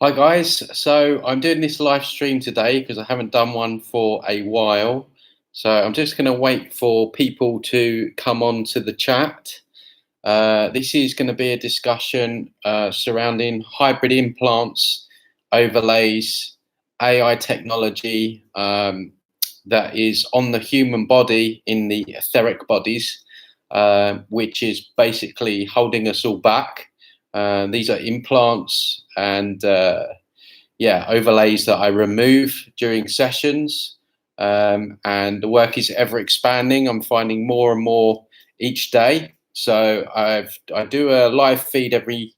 Hi guys, so I'm doing this live stream today because I haven't done one for a while. So I'm just going to wait for people to come on to the chat. This is going to be a discussion surrounding hybrid implants, overlays, AI technology that is on the human body in the etheric bodies, which is basically holding us all back. These are implants and overlays that I remove during sessions, and the work is ever expanding. I'm finding more and more each day. So I do a live feed every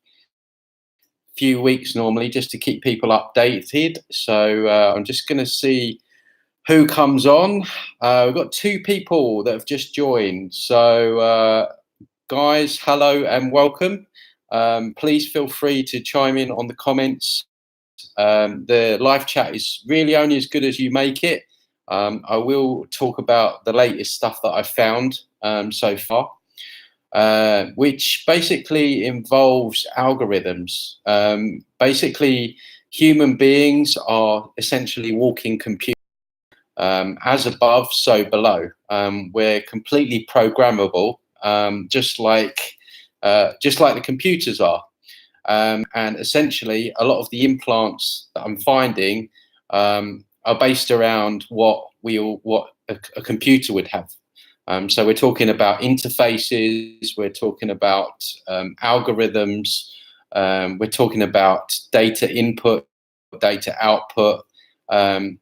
few weeks normally just to keep people updated. So I'm just going to see who comes on. We've got two people that have just joined. So guys, hello and welcome. Please feel free to chime in on the comments. The live chat is really only as good as you make it. I will talk about the latest stuff that I've found so far, which basically involves algorithms. Basically, human beings are essentially walking computers. As above, so below. We're completely programmable, just like the computers are. And essentially, a lot of the implants that I'm finding are based around what a computer would have. So we're talking about interfaces, we're talking about algorithms, we're talking about data input, data output.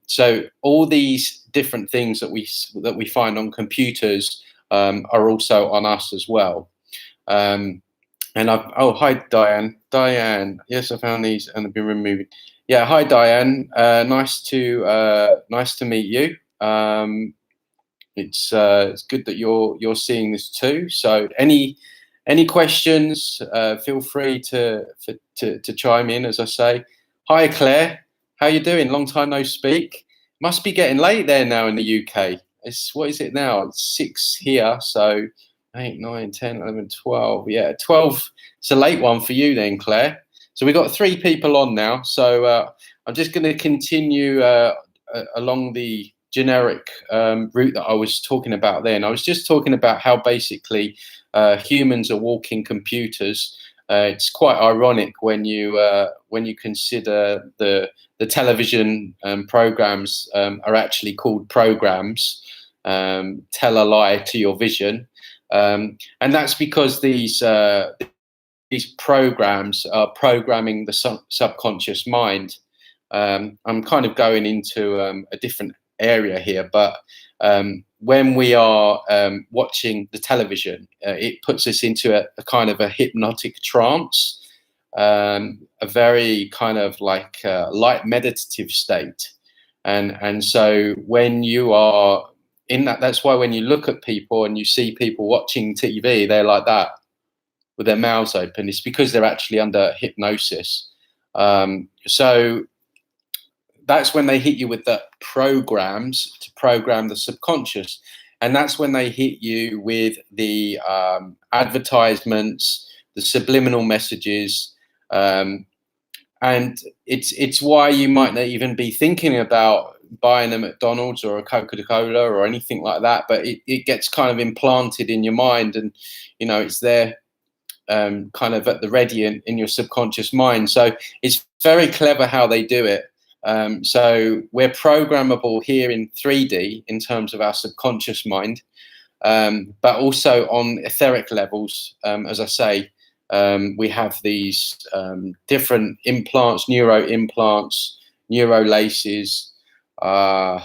So all these different things that we find on computers are also on us as well. And hi Diane. Diane, yes, I found these and they've been removed. Yeah, hi Diane. Nice to meet you. It's good that you're seeing this too. So any questions? Feel free to chime in. As I say, hi Claire. How you doing? Long time no speak. Must be getting late there now in the UK. What is it now? It's 6 here. So 8, 9, 10, 11, 12. Yeah, 12. It's a late one for you then, Claire. So we've got 3 people on now. So I'm just going to continue along the generic route that I was talking about then. I was just talking about how basically humans are walking computers. It's quite ironic when you consider the television programs are actually called programs. Tell a lie to your vision. And that's because these programs are programming the subconscious mind. I'm kind of going into a different area here, but when we are watching the television, it puts us into a kind of a hypnotic trance, a very kind of like light meditative state. And so when you are in that, that's why when you look at people and you see people watching TV, they're like that with their mouths open. It's because they're actually under hypnosis. So that's when they hit you with the programs to program the subconscious. And that's when they hit you with the advertisements, the subliminal messages. And it's why you might not even be thinking about buying a McDonald's or a Coca-Cola or anything like that, but it gets kind of implanted in your mind, and it's there kind of at the ready in your subconscious mind. So it's very clever how they do it. So we're programmable here in 3D in terms of our subconscious mind, but also on etheric levels. As I say, we have these different implants, neuro implants, neuro laces, scalar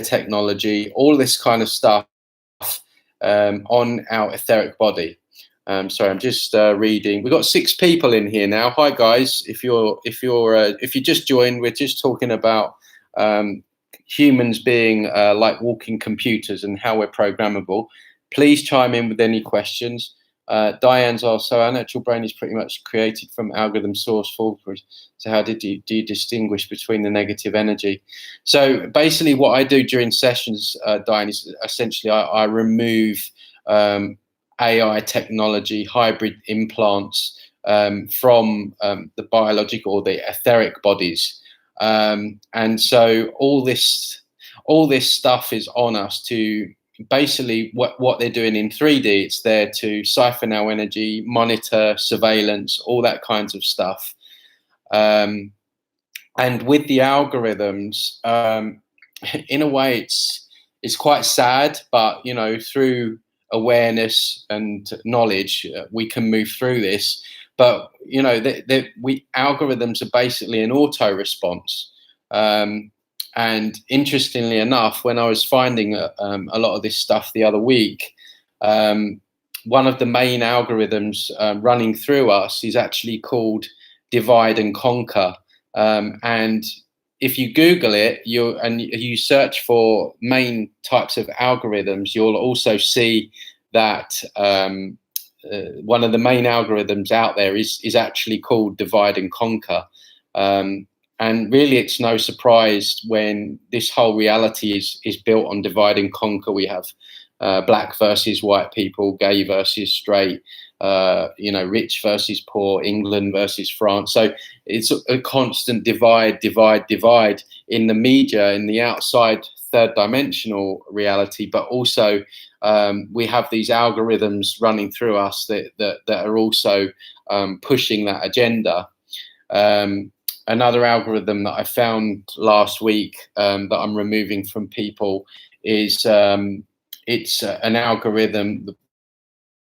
technology, all this kind of stuff on our etheric body. Sorry, I'm just reading. We've got 6 people in here now. Hi guys, if you just joined, we're just talking about humans being like walking computers and how we're programmable. Please chime in with any questions. Diane's also, our natural brain is pretty much created from algorithm source forward. So how do you distinguish between the negative energy? So basically what I do during sessions, Diane, is essentially I remove AI technology, hybrid implants, from the biological or the etheric bodies. And so all this stuff is on us to basically what they're doing in 3D. It's there to siphon our energy, monitor, surveillance, all that kinds of stuff. And with the algorithms, in a way, it's quite sad, but through awareness and knowledge, we can move through this. But algorithms are basically an auto response. And interestingly enough, when I was finding a lot of this stuff the other week, one of the main algorithms running through us is actually called divide and conquer. And if you Google it, you search for main types of algorithms, you'll also see that one of the main algorithms out there is actually called divide and conquer. And really, it's no surprise when this whole reality is built on divide and conquer. We have black versus white people, gay versus straight, rich versus poor, England versus France. So it's a constant divide in the media, in the outside third dimensional reality, but also we have these algorithms running through us that are also pushing that agenda. Another algorithm that I found last week that I'm removing from people is it's an algorithm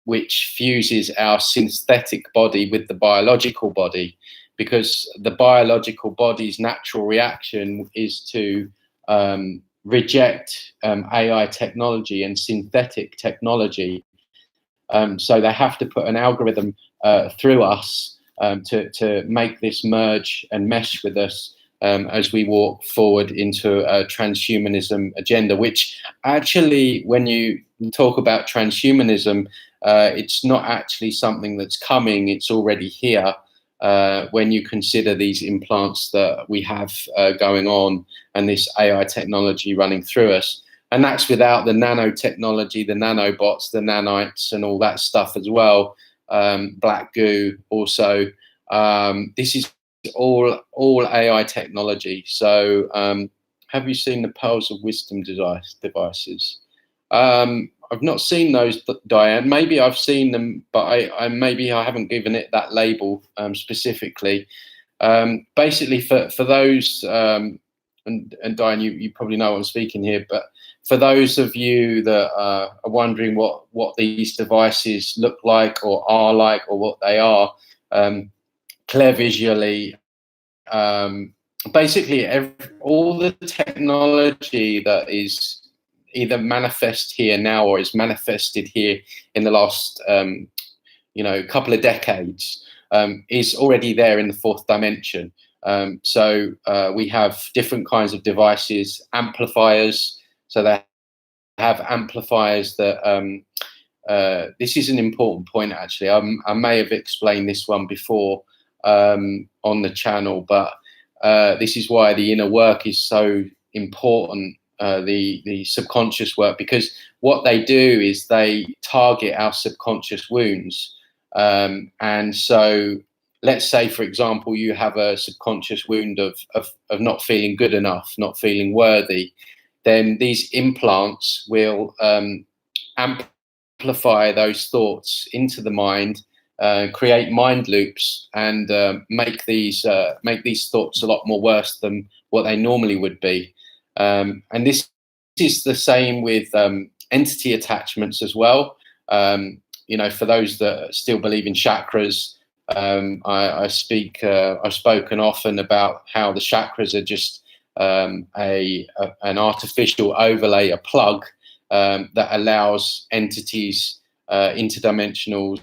which fuses our synthetic body with the biological body, because the biological body's natural reaction is to reject AI technology and synthetic technology. So they have to put an algorithm through us to make this merge and mesh with us as we walk forward into a transhumanism agenda, which actually, when you talk about transhumanism, it's not actually something that's coming, it's already here. When you consider these implants that we have going on and this AI technology running through us. And that's without the nanotechnology, the nanobots, the nanites, and all that stuff as well. Black goo also. This is all AI technology. So have you seen the Pearls of Wisdom devices? I've not seen those, Diane. Maybe I've seen them, but I maybe I haven't given it that label specifically. Basically, for those, and Diane, you probably know what I'm speaking here, but for those of you that are wondering what these devices look like or are like or what they are, clear visually, basically all the technology that is either manifest here now or is manifested here in the last couple of decades is already there in the fourth dimension. So we have different kinds of devices, amplifiers. So they have amplifiers that this is an important point actually. I may have explained this one before on the channel, but this is why the inner work is so important. The subconscious work, because what they do is they target our subconscious wounds. And so let's say, for example, you have a subconscious wound of not feeling good enough, not feeling worthy, then these implants will amplify those thoughts into the mind, create mind loops, and make these thoughts a lot more worse than what they normally would be. And this is the same with entity attachments as well. For those that still believe in chakras, I've spoken often about how the chakras are just an artificial overlay, a plug that allows entities, interdimensionals,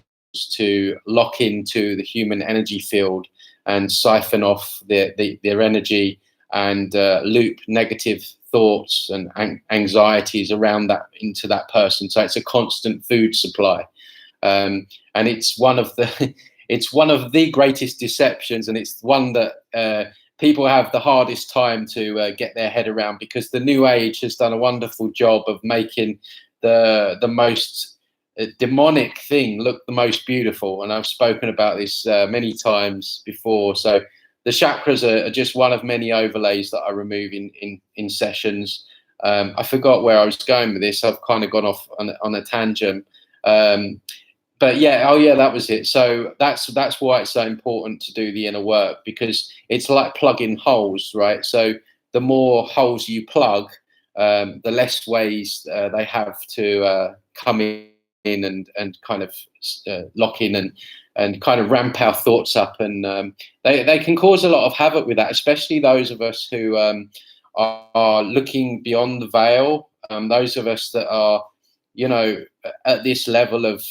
to lock into the human energy field and siphon off their energy and loop negative thoughts and anxieties around that into that person. So it's a constant food supply, and it's one of the greatest deceptions, and it's one that people have the hardest time to get their head around, because the New Age has done a wonderful job of making the most demonic thing look the most beautiful. And I've spoken about this many times before. So the chakras are just one of many overlays that I remove in sessions. I forgot where I was going with this. I've kind of gone off on a tangent. But yeah, oh yeah, that was it. So that's why it's so important to do the inner work, because it's like plugging holes, right? So the more holes you plug, the less ways they have to come in and kind of lock in and kind of ramp our thoughts up, and they can cause a lot of havoc with that, especially those of us who are looking beyond the veil. Those of us that are, you know, at this level of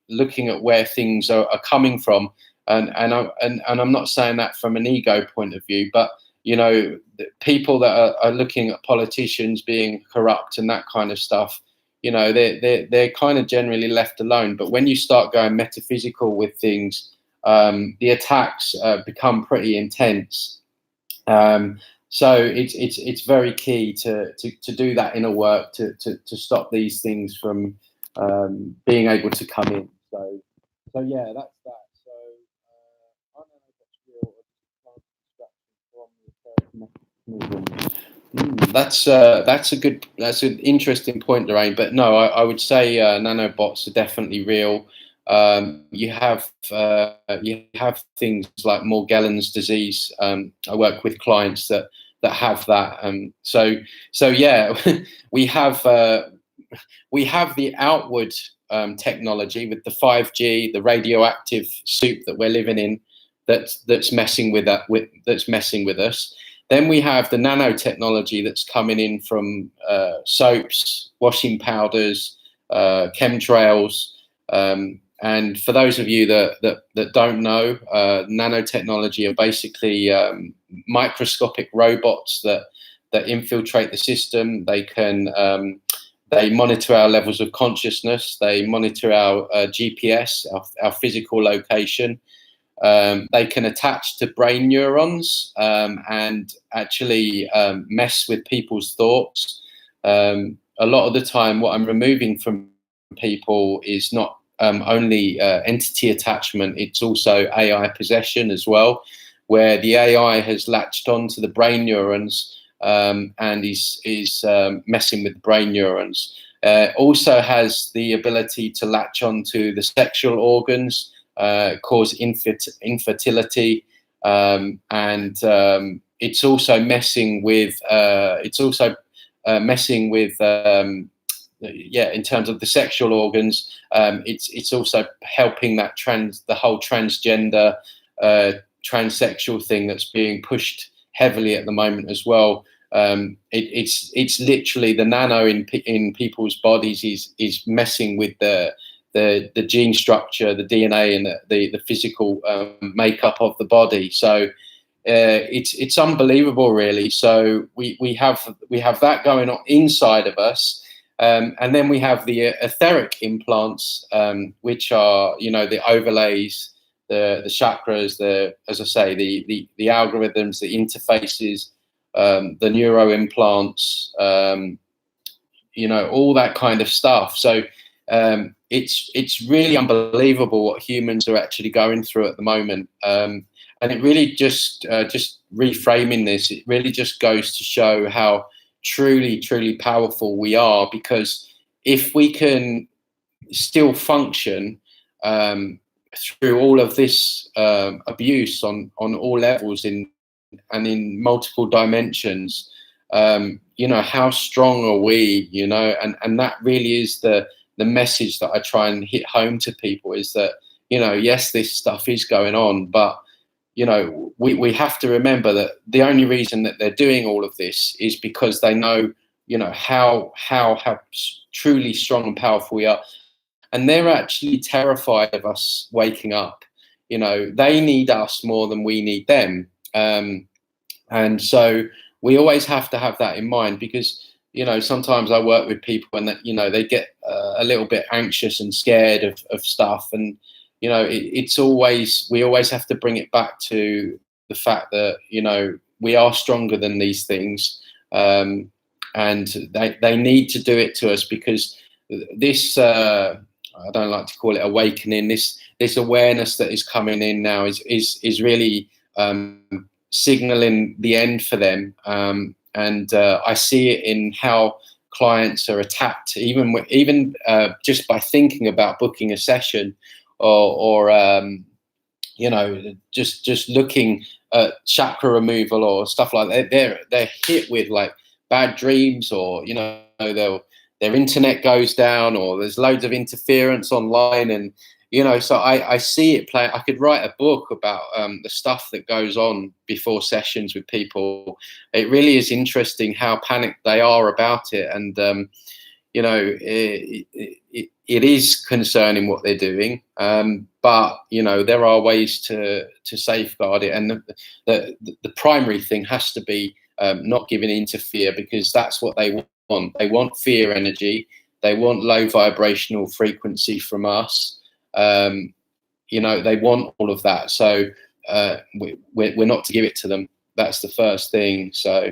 looking at where things are coming from, and I'm not saying that from an ego point of view, but you know, people that are looking at politicians being corrupt and that kind of stuff, you know, they're kind of generally left alone. But when you start going metaphysical with things, the attacks become pretty intense. So it's very key to do that inner work to stop these things from being able to come in. So yeah, that's that. So I don't know if that's real or just from the mechanism. That's an interesting point, Lorraine. But no, I would say nanobots are definitely real. You have things like Morgellons disease. I work with clients that have that. So yeah, we have the outward technology with the 5G, the radioactive soup that we're living in, that's messing with that. That's messing with us. Then we have the nanotechnology that's coming in from soaps, washing powders, chemtrails. And for those of you that don't know, nanotechnology are basically microscopic robots that infiltrate the system. They monitor our levels of consciousness. They monitor our GPS, our physical location. They can attach to brain neurons and actually mess with people's thoughts. A lot of the time, what I'm removing from people is not only entity attachment, it's also AI possession as well, where the AI has latched onto the brain neurons and is messing with the brain neurons. Also has the ability to latch onto the sexual organs, cause infertility, and it's also messing with yeah, in terms of the sexual organs. It's also helping that the whole transgender transsexual thing that's being pushed heavily at the moment as well. It's literally the nano in people's bodies is messing with the gene structure, the DNA, and the physical makeup of the body. So it's unbelievable, really. So we have that going on inside of us, and then we have the etheric implants, which are, you know, the overlays, the chakras, as I say, the algorithms, the interfaces, the neuro implants, you know, all that kind of stuff. So it's really unbelievable what humans are actually going through at the moment, and it really just reframing this, it really just goes to show how truly powerful we are, because if we can still function through all of this abuse on all levels and in multiple dimensions, you know, how strong are we, you know, and that really is the message that I try and hit home to people, is that, you know, yes, this stuff is going on, but you know, we have to remember that the only reason that they're doing all of this is because they know, you know, how truly strong and powerful we are, and they're actually terrified of us waking up. You know, they need us more than we need them, and so we always have to have that in mind, because, you know, sometimes I work with people and that, you know, they get a little bit anxious and scared of stuff, and you know, we always have to bring it back to the fact that, you know, we are stronger than these things, and they need to do it to us, because this I don't like to call it awakening. This awareness that is coming in now is really signaling the end for them, and I see it in how clients are attacked, even just by thinking about booking a session, or you know, just looking at chakra removal or stuff like that. They're hit with like bad dreams, or you know, their internet goes down, or there's loads of interference online, and you know, so I see it play. I could write a book about the stuff that goes on before sessions with people. It really is interesting how panicked they are about it, and you know, it is concerning what they're doing, but you know, there are ways to safeguard it, and the primary thing has to be not giving in to fear, because that's what they want. They want fear energy. They want low vibrational frequency from us. You know, they want all of that. So we're not to give it to them. That's the first thing. So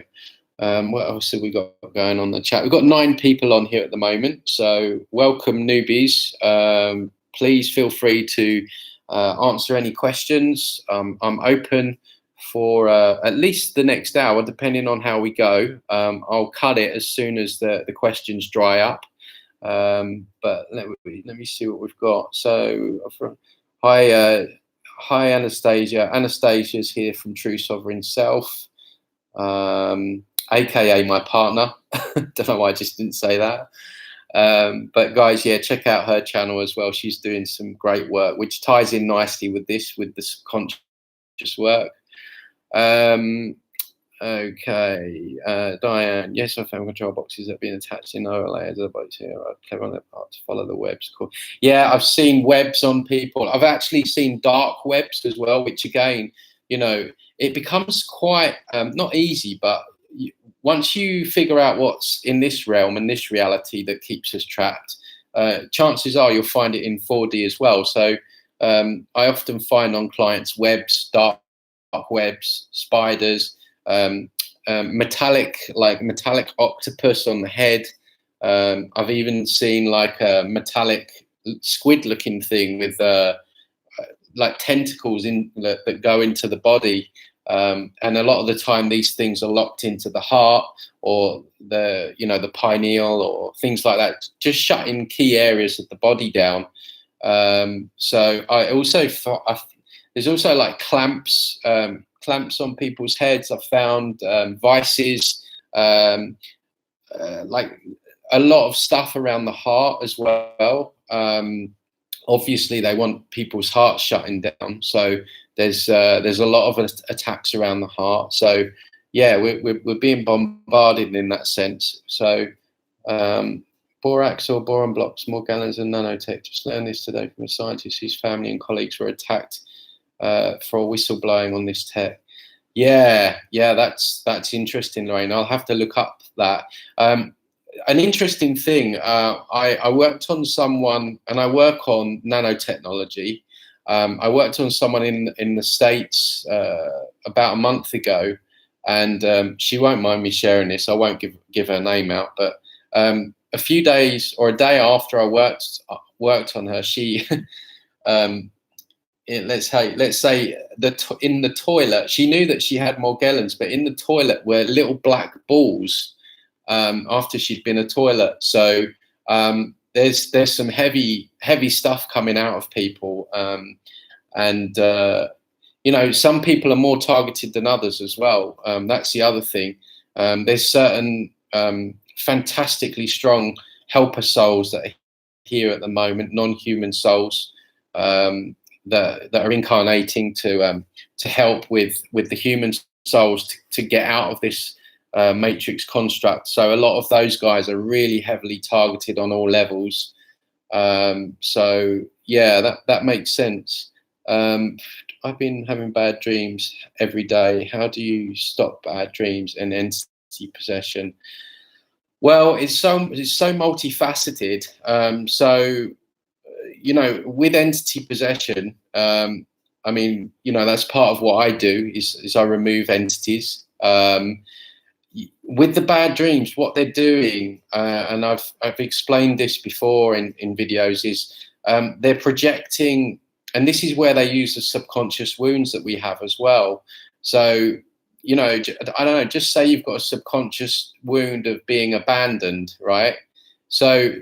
what else have we got going on the chat? We've got 9 people on here at the moment. So welcome, newbies. Please feel free to answer any questions. I'm open for at least the next hour, depending on how we go. I'll cut it as soon as the questions dry up. But let me see what we've got. So hi Anastasia. Anastasia's here from True Sovereign Self, aka my partner. Don't know why I just didn't say that. But guys, yeah, check out her channel as well. She's doing some great work, which ties in nicely with this conscious work. Okay, Diane. Yes, I found control boxes that have been attached in lower layers of the box here. I'm clever on their part to follow the webs. Cool. Yeah, I've seen webs on people. I've actually seen dark webs as well, which again, you know, it becomes quite not easy, but once you figure out what's in this realm and this reality that keeps us trapped, chances are you'll find it in 4D as well. So I often find on clients webs, dark webs, spiders, metallic octopus on the head. I've even seen like a metallic squid-looking thing with like tentacles that go into the body. And a lot of the time, these things are locked into the heart or the pineal or things like that, just shutting key areas of the body down. So I also there's also like clamps on people's heads. I've found vices, like a lot of stuff around the heart as well. Obviously, they want people's hearts shutting down, so there's a lot of attacks around the heart. So yeah, we're being bombarded in that sense. So borax or boron blocks more gallons than nanotech. Just learned this today from a scientist whose family and colleagues were attacked for whistleblowing on this tech. Yeah, that's interesting, Lorraine. I'll have to look up that. An interesting thing, I worked on someone, and I work on nanotechnology. I worked on someone in the States about a month ago, and she won't mind me sharing this. I won't give her name out, but a few days or a day after I worked on her, she let's say in the toilet, she knew that she had Morgellons, but in the toilet were little black balls after she'd been a toilet. So there's some heavy stuff coming out of people, and you know, some people are more targeted than others as well. That's the other thing. There's certain fantastically strong helper souls that are here at the moment, non-human souls, that are incarnating to help with the human souls to get out of this matrix construct. So a lot of those guys are really heavily targeted on all levels. So yeah, that makes sense. I've been having bad dreams every day. How do you stop bad dreams and entity possession? Well, it's so multifaceted. So you know, with entity possession, I mean, you know, that's part of what I do is I remove entities. With the bad dreams, what they're doing, and I've explained this before in videos, is they're projecting, and this is where they use the subconscious wounds that we have as well. So, you know, I don't know, just say you've got a subconscious wound of being abandoned, right? So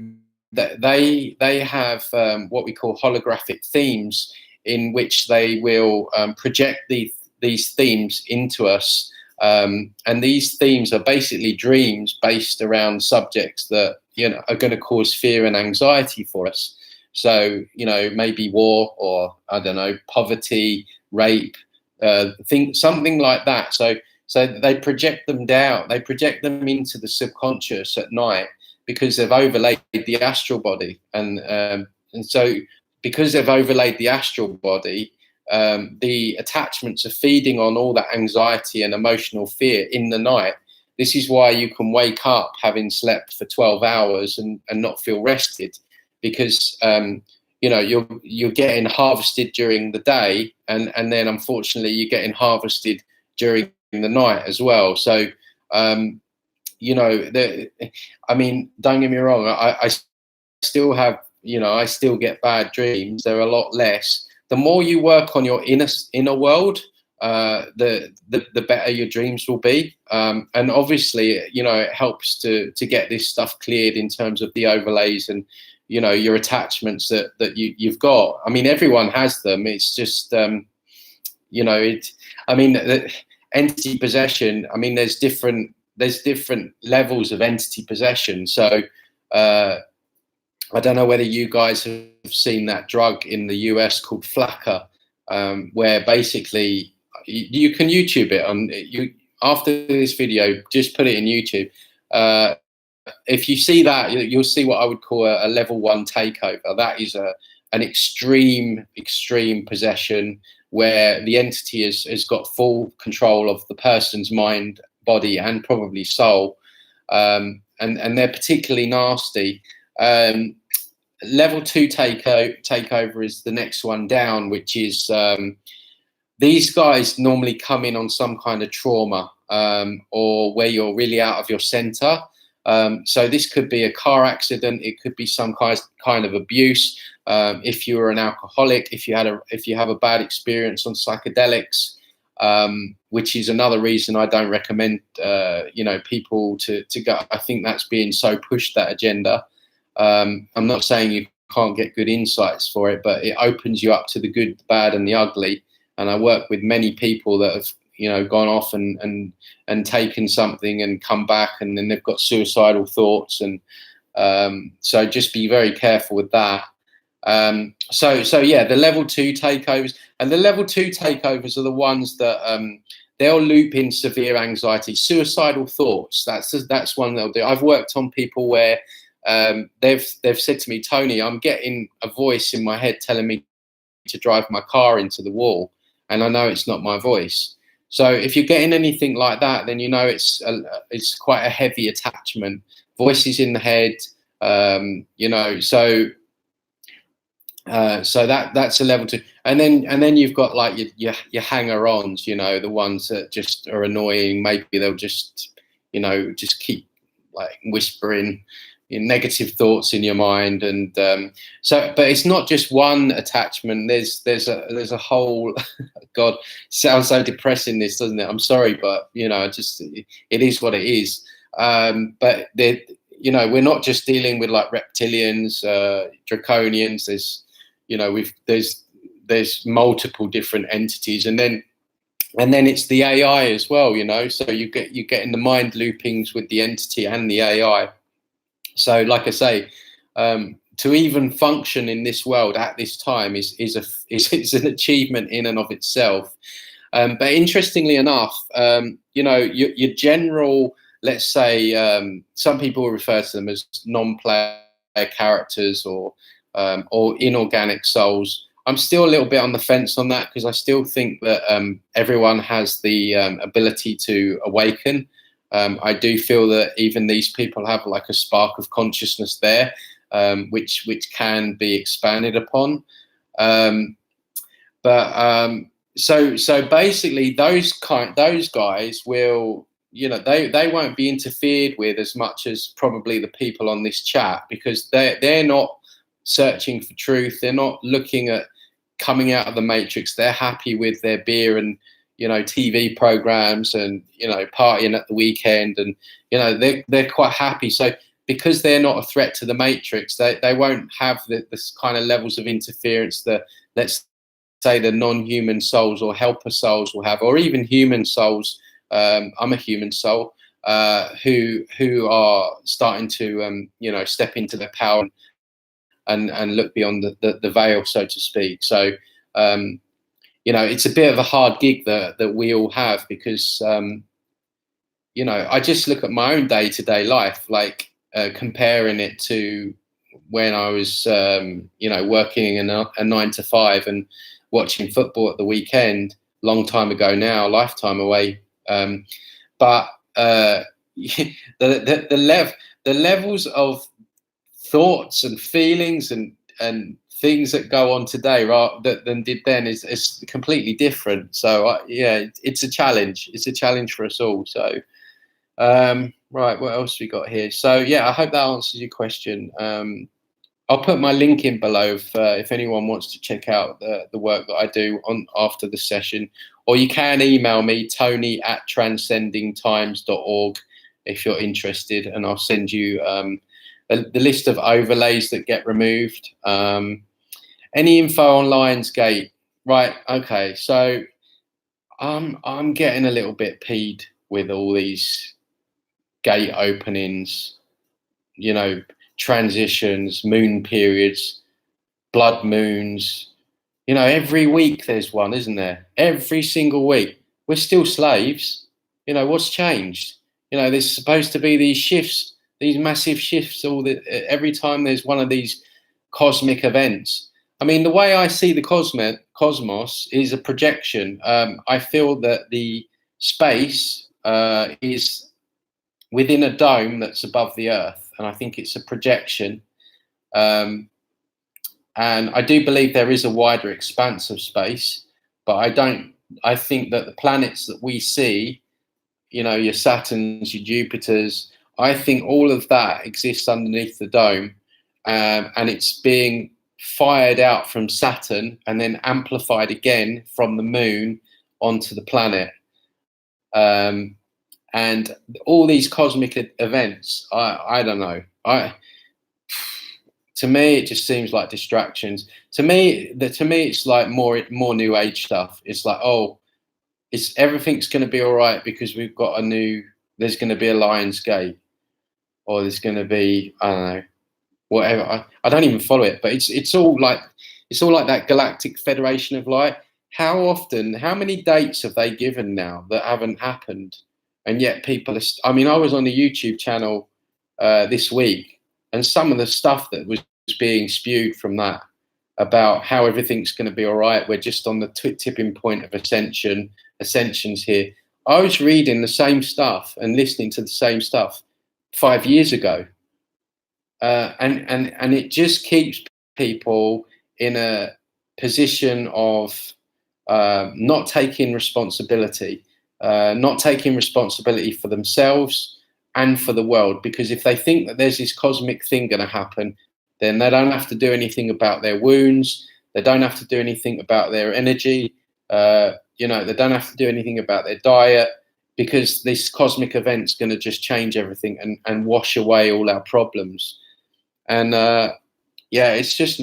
they have what we call holographic themes, in which they will project these themes into us. And these themes are basically dreams based around subjects that, you know, are going to cause fear and anxiety for us. So, you know, maybe war, or I don't know, poverty, rape, something like that. So they project them down. They project them into the subconscious at night, because they've overlaid the astral body, and so because they've overlaid the astral body, the attachments are feeding on all that anxiety and emotional fear in the night. This is why you can wake up having slept for 12 hours and not feel rested, because you know, you're getting harvested during the day, and then unfortunately you're getting harvested during the night as well. So you know, I mean, don't get me wrong, I still have, you know, I still get bad dreams. They're a lot less. The more you work on your inner world, the better your dreams will be. And obviously, you know, it helps to get this stuff cleared in terms of the overlays and, you know, your attachments that you've got. I mean, everyone has them. It's just, you know, I mean, entity possession. I mean, there's different levels of entity possession. So I don't know whether you guys have seen that drug in the US called Flakka, where basically you can YouTube it on you after this video. Just put it in YouTube. If you see that, you'll see what I would call a level 1 takeover. That is an extreme possession, where the entity has got full control of the person's mind, body, and probably soul, and they're particularly nasty. Level 2 takeover is the next one down, which is these guys normally come in on some kind of trauma, or where you're really out of your center. So this could be a car accident. It could be some kind of abuse. If you were an alcoholic, if you have a bad experience on psychedelics, which is another reason I don't recommend, you know, people to go. I think that's being so pushed, that agenda. I'm not saying you can't get good insights for it, but it opens you up to the good, the bad, and the ugly. And I work with many people that have, you know, gone off and taken something and come back, and then they've got suicidal thoughts. And so just be very careful with that. So yeah, the level 2 takeovers, and the level 2 takeovers are the ones that they'll loop in severe anxiety, suicidal thoughts. That's one they'll do. I've worked on people where they've said to me, Tony, I'm getting a voice in my head telling me to drive my car into the wall, and I know it's not my voice. So if you're getting anything like that, then you know it's quite a heavy attachment. Voices in the head, you know. So that's a level 2, and then you've got like your hanger-ons, you know, the ones that just are annoying. Maybe they'll just, you know, just keep like whispering negative thoughts in your mind, and but it's not just one attachment. There's a whole God, sounds so depressing, this, doesn't it? I'm sorry, but you know, it is what it is. But you know, we're not just dealing with like reptilians, draconians. There's, you know, there's multiple different entities, and then it's the AI as well, you know. So you're getting the mind loopings with the entity and the AI. So, like I say, to even function in this world at this time is an achievement in and of itself. But interestingly enough, you know, your general, let's say, some people refer to them as non-player characters or inorganic souls. I'm still a little bit on the fence on that, because I still think that everyone has the ability to awaken. I do feel that even these people have like a spark of consciousness there, which can be expanded upon. So basically, those guys will, you know, they won't be interfered with as much as probably the people on this chat, because they're not searching for truth. They're not looking at coming out of the matrix. They're happy with their beer and, you know, TV programs and, you know, partying at the weekend, and, you know, they're quite happy. So because they're not a threat to the matrix, they won't have this kind of levels of interference that, let's say, the non-human souls or helper souls will have, or even human souls. I'm a human soul, who are starting to, you know, step into their power and look beyond the veil, so to speak. So, you know, it's a bit of a hard gig that we all have, because, you know, I just look at my own day-to-day life, like, comparing it to when I was, you know, working in a 9 to 5 and watching football at the weekend. Long time ago now, lifetime away. But the levels of thoughts and feelings and things that go on today than did then is completely different. So yeah, it's a challenge. It's a challenge for us all. So right, what else we got here? So yeah, I hope that answers your question. I'll put my link in below if anyone wants to check out the work that I do on after the session, or you can email me, tony@transcendingtimes.org, if you're interested, and I'll send you the list of overlays that get removed. Any info on Lionsgate? Right. Okay. So I'm getting a little bit peed with all these gate openings, you know, transitions, moon periods, blood moons. You know, every week there's one, isn't there? Every single week. We're still slaves. You know, what's changed? You know, there's supposed to be these shifts, these massive shifts, every time there's one of these cosmic events. I mean, the way I see the cosmos is a projection. I feel that the space is within a dome that's above the earth, and I think it's a projection. And I do believe there is a wider expanse of space, but I think that the planets that we see, you know, your Saturns, your Jupiters, I think all of that exists underneath the dome, and it's being fired out from Saturn and then amplified again from the moon onto the planet. And all these cosmic events, I don't know. To me, it just seems like distractions. To me, it's like more new age stuff. It's like, oh, everything's going to be all right because we've got there's going to be a Lion's Gate, or there's going to be, I don't know, whatever. I don't even follow it, but it's all like that Galactic Federation of Light. How many dates have they given now that haven't happened? And yet people I mean, I was on a YouTube channel this week, and some of the stuff that was being spewed from that about how everything's going to be all right, we're just on the tipping point of ascensions here. I was reading the same stuff and listening to the same stuff 5 years ago, and it just keeps people in a position of not taking responsibility for themselves and for the world. Because if they think that there's this cosmic thing going to happen, then they don't have to do anything about their wounds. They don't have to do anything about their energy. You know, they don't have to do anything about their diet, because this cosmic event's going to just change everything and wash away all our problems. And yeah, it's just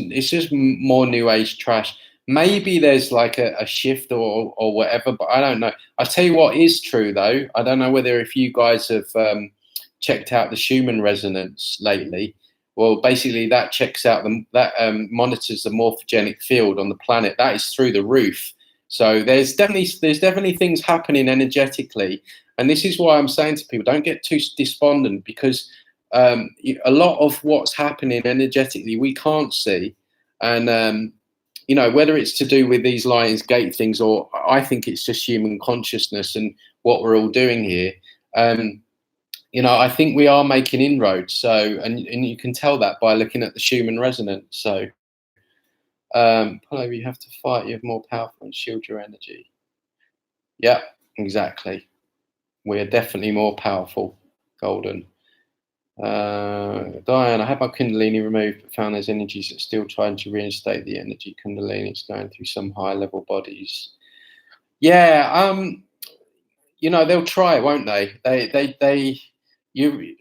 more new age trash. Maybe there's like a shift or whatever, but I don't know. I'll tell you what is true though. I don't know whether if you guys have checked out the Schumann resonance lately. Well, basically that checks out monitors the morphogenic field on the planet. That is through the roof. So there's definitely things happening energetically, and this is why I'm saying to people, don't get too despondent, because a lot of what's happening energetically we can't see, and you know, whether it's to do with these Lions Gate things, or I think it's just human consciousness and what we're all doing here. You know, I think we are making inroads. So, and you can tell that by looking at the Schumann resonance. So, you have to fight. You have more powerful and shield your energy. Yeah, exactly. We are definitely more powerful, Golden. Diane, I had my Kundalini removed, but found there's energies that still trying to reinstate the energy. Kundalini is going through some high level bodies. Yeah, they'll try, won't they? You,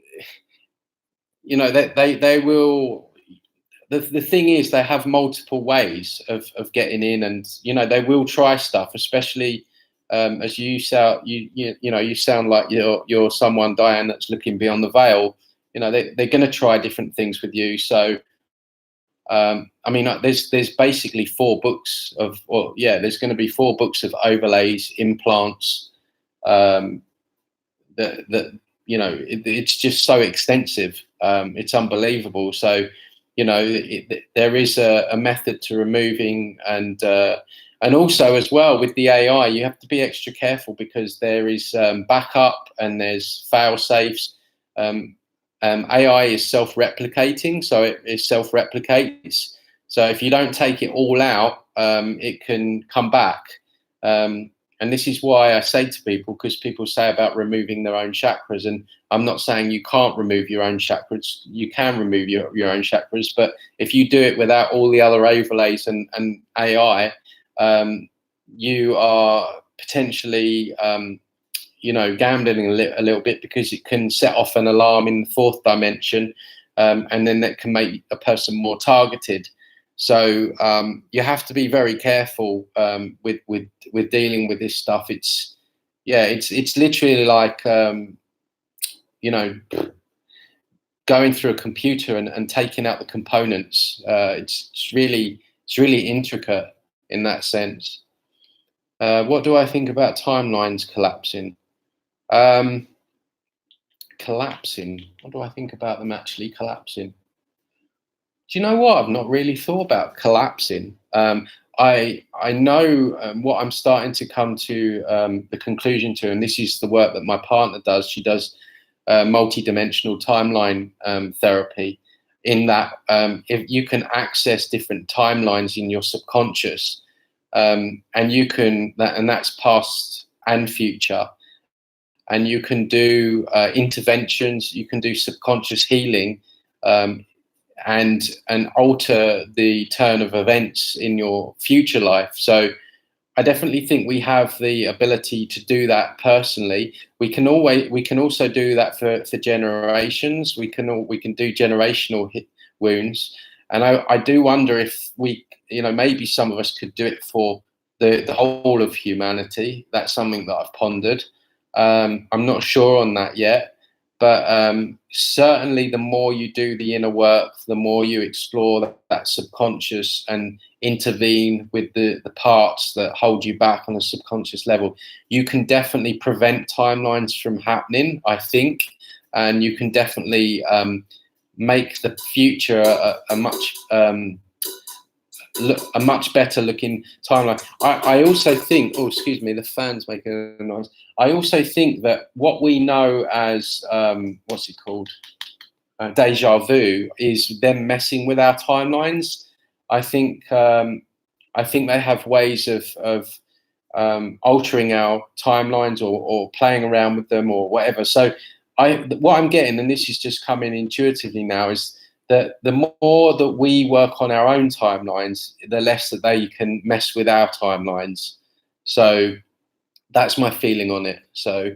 they will. The thing is, they have multiple ways of getting in, and they will try stuff, especially as you sound, you sound like you're someone, Diane, that's looking beyond the veil. They're going to try different things with you. So I mean, there's basically 4 books there's going to be 4 books of overlays, implants, um, that it's just so extensive. It's unbelievable. So there is a method to removing, and also as well with the AI, you have to be extra careful because there is backup and there's fail safes. AI is self-replicating, so it self-replicates. So if you don't take it all out, it can come back. And this is why I say to people, because people say about removing their own chakras, and I'm not saying you can't remove your own chakras. You can remove your own chakras, but if you do it without all the other overlays and AI, you are potentially gambling a little bit, because it can set off an alarm in the 4th dimension, and then that can make a person more targeted. So you have to be very careful with dealing with this stuff. It's literally like going through a computer and taking out the components. It's really intricate in that sense. What do I think about timelines collapsing? Collapsing. What do I think about them actually collapsing? Do you know what? I've not really thought about collapsing. I know what I'm starting to come to the conclusion to, and this is the work that my partner does. She does multi-dimensional timeline therapy. In that, if you can access different timelines in your subconscious, and that's past and future. And you can do interventions, you can do subconscious healing, and alter the turn of events in your future life. So I definitely think we have the ability to do that personally. We can also do that for generations. We can do generational wounds, and I do wonder if maybe some of us could do it for the whole of humanity. That's something that I've pondered. I'm not sure on that yet, but certainly the more you do the inner work, the more you explore that subconscious and intervene with the parts that hold you back on a subconscious level, you can definitely prevent timelines from happening, I think, and you can definitely make the future a much better looking timeline. I also think, oh, excuse me, the fan's making a noise. I also think that what we know as, what's it called? Deja vu is them messing with our timelines. I think they have ways of altering our timelines or playing around with them or whatever. So what I'm getting, and this is just coming intuitively now, is that the more that we work on our own timelines, the less that they can mess with our timelines. So that's my feeling on it. So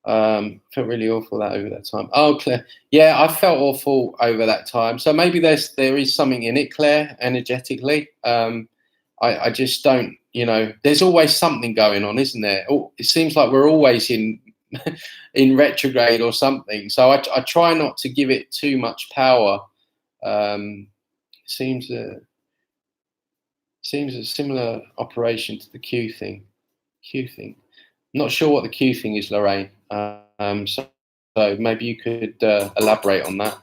felt really awful over that time. Oh, Claire, yeah, I felt awful over that time. So maybe there is something in it, Claire, energetically. I just don't, there's always something going on, isn't there? It seems like we're always in in retrograde or something. So I try not to give it too much power. Seems a similar operation to the Q thing. I'm not sure what the Q thing is, Lorraine. So maybe you could elaborate on that.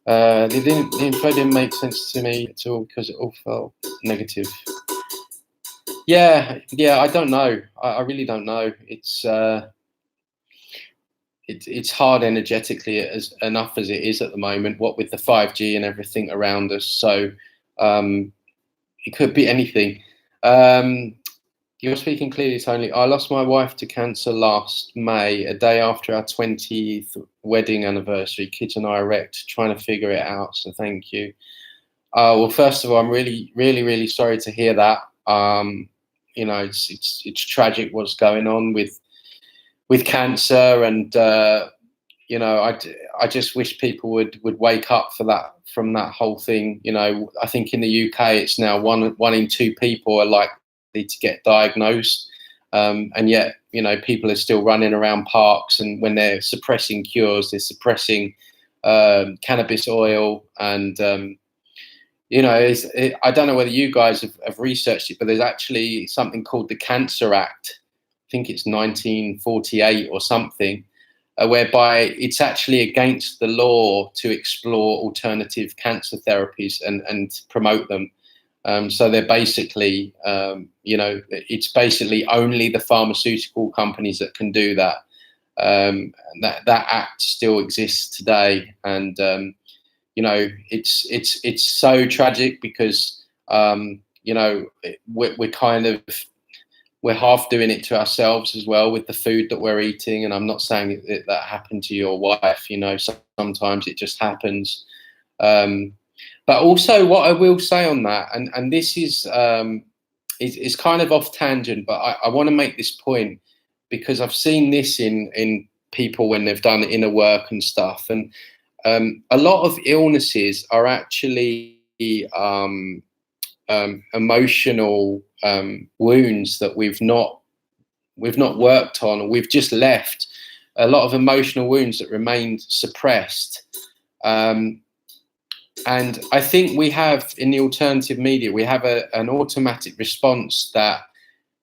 The info didn't make sense to me at all because it all felt negative. Yeah, I don't know. I really don't know. It's hard energetically enough as it is at the moment, what with the 5G and everything around us. So it could be anything. You're speaking clearly, Tony. I lost my wife to cancer last May, a day after our 20th wedding anniversary. Kids and I are wrecked, trying to figure it out. So thank you. Well, first of all, I'm really sorry to hear that. You know, it's tragic what's going on with cancer, and you know, I just wish people would wake up for that, from that whole thing. You know, I think in the UK it's now one in two people are likely to get diagnosed, and yet, you know, people are still running around parks, and when they're suppressing cures, they're suppressing cannabis oil, and you know, I don't know whether you guys have researched it, but there's actually something called the Cancer Act. I think it's 1948 or something, whereby it's actually against the law to explore alternative cancer therapies and promote them. So they're basically, you know, it's basically only the pharmaceutical companies that can do that. That act still exists today, and you know, it's so tragic because you know, we're kind of, we're half doing it to ourselves as well with the food that we're eating. And I'm not saying that happened to your wife. You know, sometimes it just happens. But also, what I will say on that, and this is kind of off tangent, but I want to make this point because I've seen this in people when they've done inner work and stuff, and a lot of illnesses are actually emotional wounds that we've not worked on, or we've just left. A lot of emotional wounds that remained suppressed. And I think we have, in the alternative media, we have an automatic response that,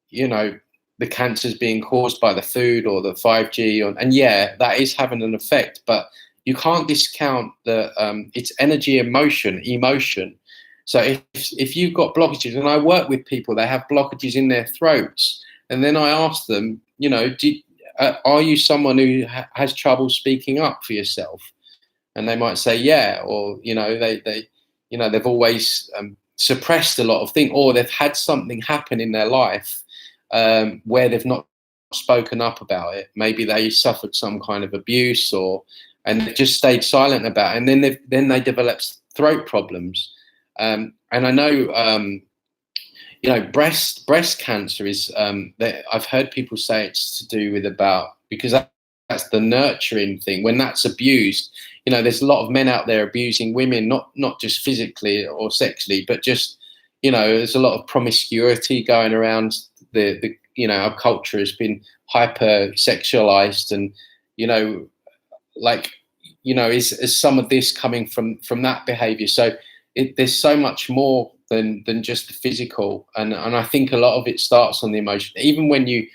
you know, the cancer is being caused by the food or the 5G, and yeah, that is having an effect, but you can't discount the it's energy, emotion. So if you've got blockages, and I work with people, they have blockages in their throats, and then I ask them, you know, are you someone who has trouble speaking up for yourself? And they might say, yeah, or, you know, you know, they've always suppressed a lot of things, or they've had something happen in their life where they've not spoken up about it. Maybe they suffered some kind of abuse, and they've just stayed silent about it, and then they develop throat problems. And I know, you know, breast cancer is, I've heard people say it's to do with because that's the nurturing thing. When that's abused, you know, there's a lot of men out there abusing women, not just physically or sexually, but just, you know, there's a lot of promiscuity going around. The you know, our culture has been hyper sexualized, and, you know, like, you know, is some of this coming from that behavior? So there's so much more than just the physical, and I think a lot of it starts on the emotion. Even when you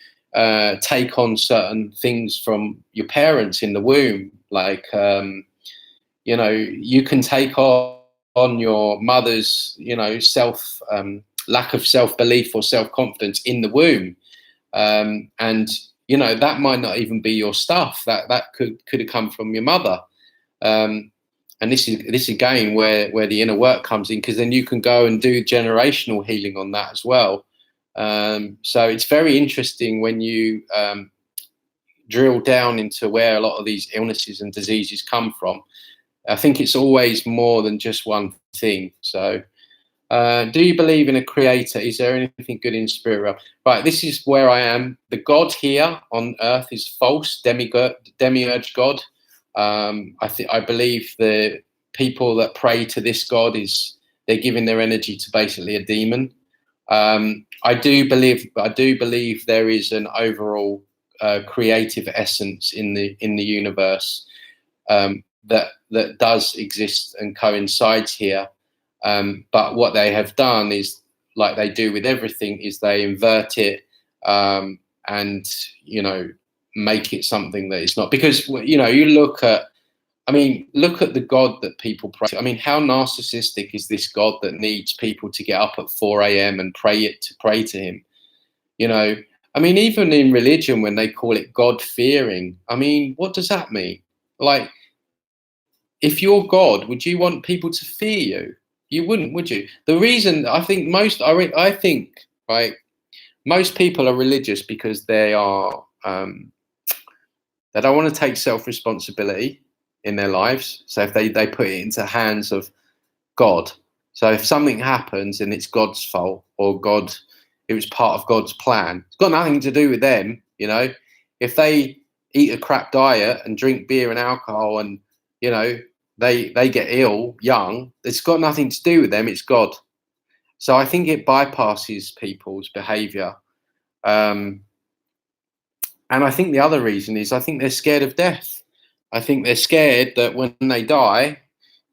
take on certain things from your parents in the womb, like you know, you can take on your mother's, you know, lack of self-belief or self-confidence in the womb, and, you know, that might not even be your stuff. That could have come from your mother. And this is again where the inner work comes in, because then you can go and do generational healing on that as well. So it's very interesting when you drill down into where a lot of these illnesses and diseases come from. I think it's always more than just one thing. So do you believe in a creator? Is there anything good in spirit realm? Right, this is where I am. The God here on earth is false, demiurge God. I believe the people that pray to this God they're giving their energy to basically a demon. I do believe there is an overall creative essence in the universe that does exist and coincides here. But what they have done is, like they do with everything, is they invert it and, you know, make it something that it's not. Because, you know, you look at the God that people pray to. I mean, how narcissistic is this God that needs people to get up at 4 a.m. and pray to him? You know, I mean, even in religion, when they call it God-fearing, I mean, what does that mean? Like, if you're God, would you want people to fear you? You wouldn't, would you? The reason I think right, most people are religious because they don't want to take self-responsibility in their lives. So if they put it into hands of God. So if something happens and it's God's fault, or it was part of God's plan, it's got nothing to do with them. If they eat a crap diet and drink beer and alcohol, and they get ill young, it's got nothing to do with them. It's God. So I think it bypasses people's behavior. And I think the other reason is I think they're scared of death. I think they're scared that when they die,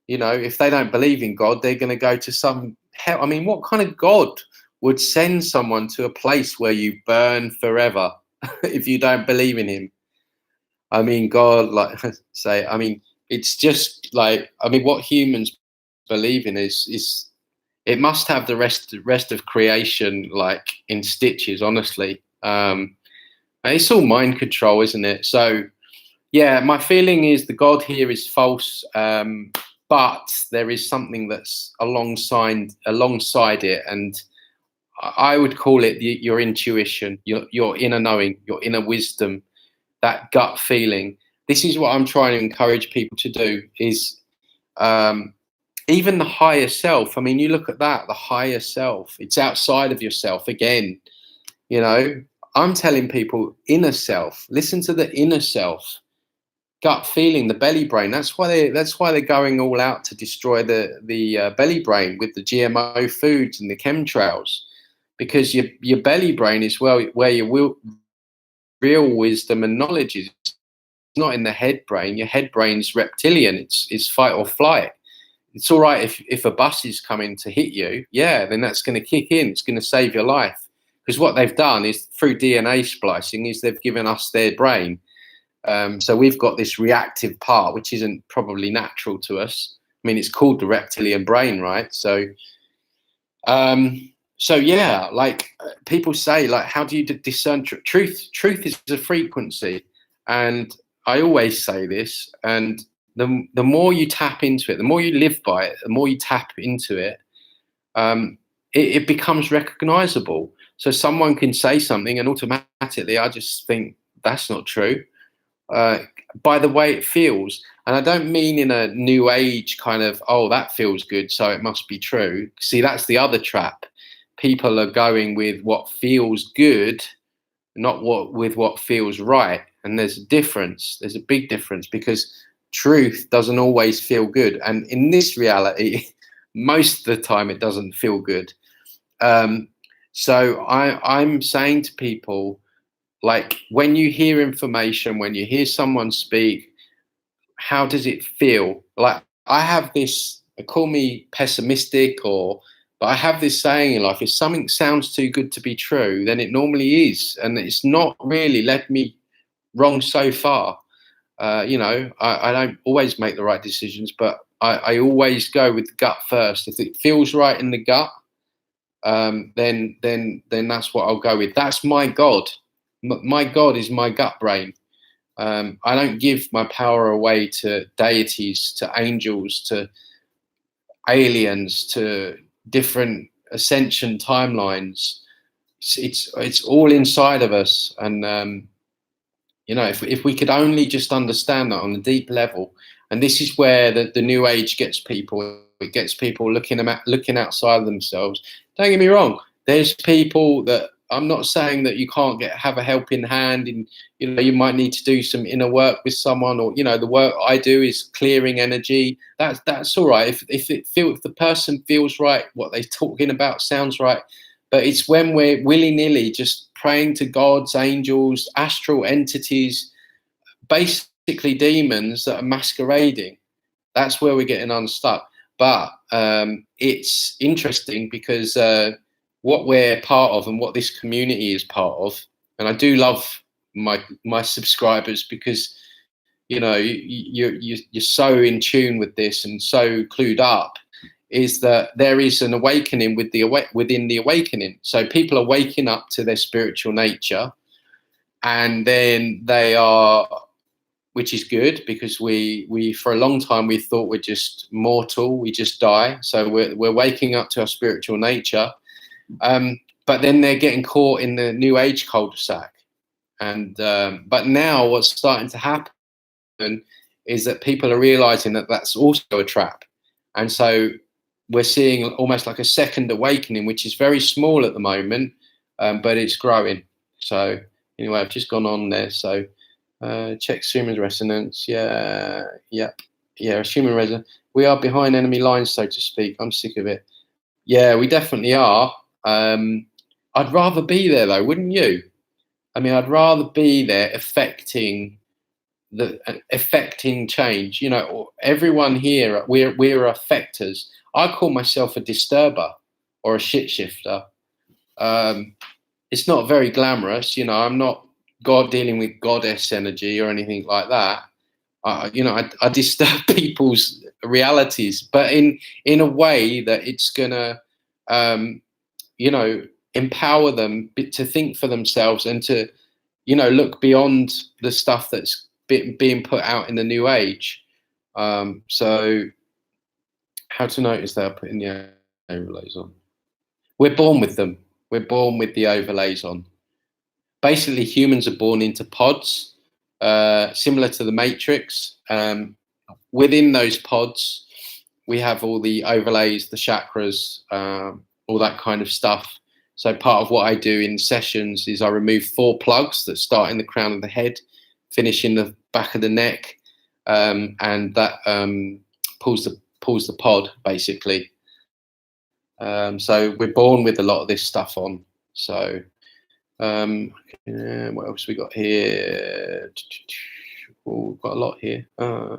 if they don't believe in God, they're going to go to some hell. I mean, what kind of God would send someone to a place where you burn forever if you don't believe in him? I mean, God, it's just what humans believe in is it must have the rest of creation like in stitches, honestly. It's all mind control, isn't it? So, yeah, my feeling is the God here is false, but there is something that's alongside it, and I would call it your intuition, your inner knowing, your inner wisdom, that gut feeling. This is what I'm trying to encourage people to do. Is even the higher self. I mean, you look at that, the higher self. It's outside of yourself again. I'm telling people inner self. Listen to the inner self. Gut feeling, the belly brain. That's why they're going all out to destroy the belly brain with the GMO foods and the chemtrails, because your belly brain is where your real wisdom and knowledge is. It's not in the head brain. Your head brain's reptilian. It's fight or flight. It's all right if a bus is coming to hit you, then that's going to kick in. It's going to save your life, because what they've done is through DNA splicing is they've given us their brain. So we've got this reactive part, which isn't probably natural to us. I mean, it's called the reptilian brain, right? So, people say, how do you discern truth? Truth is a frequency, and I always say this. And the more you tap into it, the more you live by it, the more you tap into it, it becomes recognizable. So someone can say something, and automatically, I just think that's not true. By the way it feels. And I don't mean in a new age kind of, oh, that feels good, so it must be true. See, that's the other trap. People are going with what feels good, not with what feels right. And there's a difference. There's a big difference, because truth doesn't always feel good. And in this reality, most of the time it doesn't feel good. So I'm saying to people, when you hear information, when you hear someone speak, how does it feel? I have this, call me pessimistic, but I have this saying in life: if something sounds too good to be true, then it normally is. And it's not really led me wrong so far. I don't always make the right decisions, but I always go with the gut first. If it feels right in the gut, then that's what I'll go with. That's my God. My God is my gut brain. I don't give my power away to deities, to angels, to aliens, to different ascension timelines. It's all inside of us. And if we could only just understand that on a deep level. And this is where the new age gets people. It gets people looking outside of themselves. Don't get me wrong. There's people that, I'm not saying that you can't have a helping hand, and you might need to do some inner work with someone, or the work I do is clearing energy. That's all right if the person feels right, what they're talking about sounds right. But it's when we're willy-nilly just praying to gods, angels, astral entities, basically demons that are masquerading. That's where we're getting unstuck. But it's interesting because what we're part of and what this community is part of, and I do love my subscribers, because you're so in tune with this and so clued up, is that there is an awakening within the awakening. So people are waking up to their spiritual nature, and then they are, which is good, because we for a long time we thought we're just mortal, we just die. So we're waking up to our spiritual nature. But but then they're getting caught in the new age cul-de-sac. And but now what's starting to happen is that people are realizing that that's also a trap. And so we're seeing almost like a second awakening, which is very small at the moment, but it's growing. So anyway, I've just gone on there. So check human resonance. Yeah. Human resonance. We are behind enemy lines, so to speak. I'm sick of it. Yeah, we definitely are. I'd rather be there though, wouldn't you? I mean, I'd rather be there affecting change. You know, everyone here, we're affectors. I call myself a disturber or a shit shifter. It's not very glamorous, you know. I'm not God dealing with goddess energy or anything like that. You know, I disturb people's realities, but in a way that it's gonna, you know, empower them to think for themselves and to, you know, look beyond the stuff that's being put out in the new age. So how to notice they're putting the overlays on? We're born with them. We're born with the overlays on. Basically, humans are born into pods, similar to the Matrix. Within those pods, we have all the overlays, the chakras, all that kind of stuff. So part of what I do in sessions is I remove 4 plugs that start in the crown of the head, finish in the back of the neck, and that pulls the pod, basically. So we're born with a lot of this stuff on. So what else we got here? Oh, we've got a lot here. I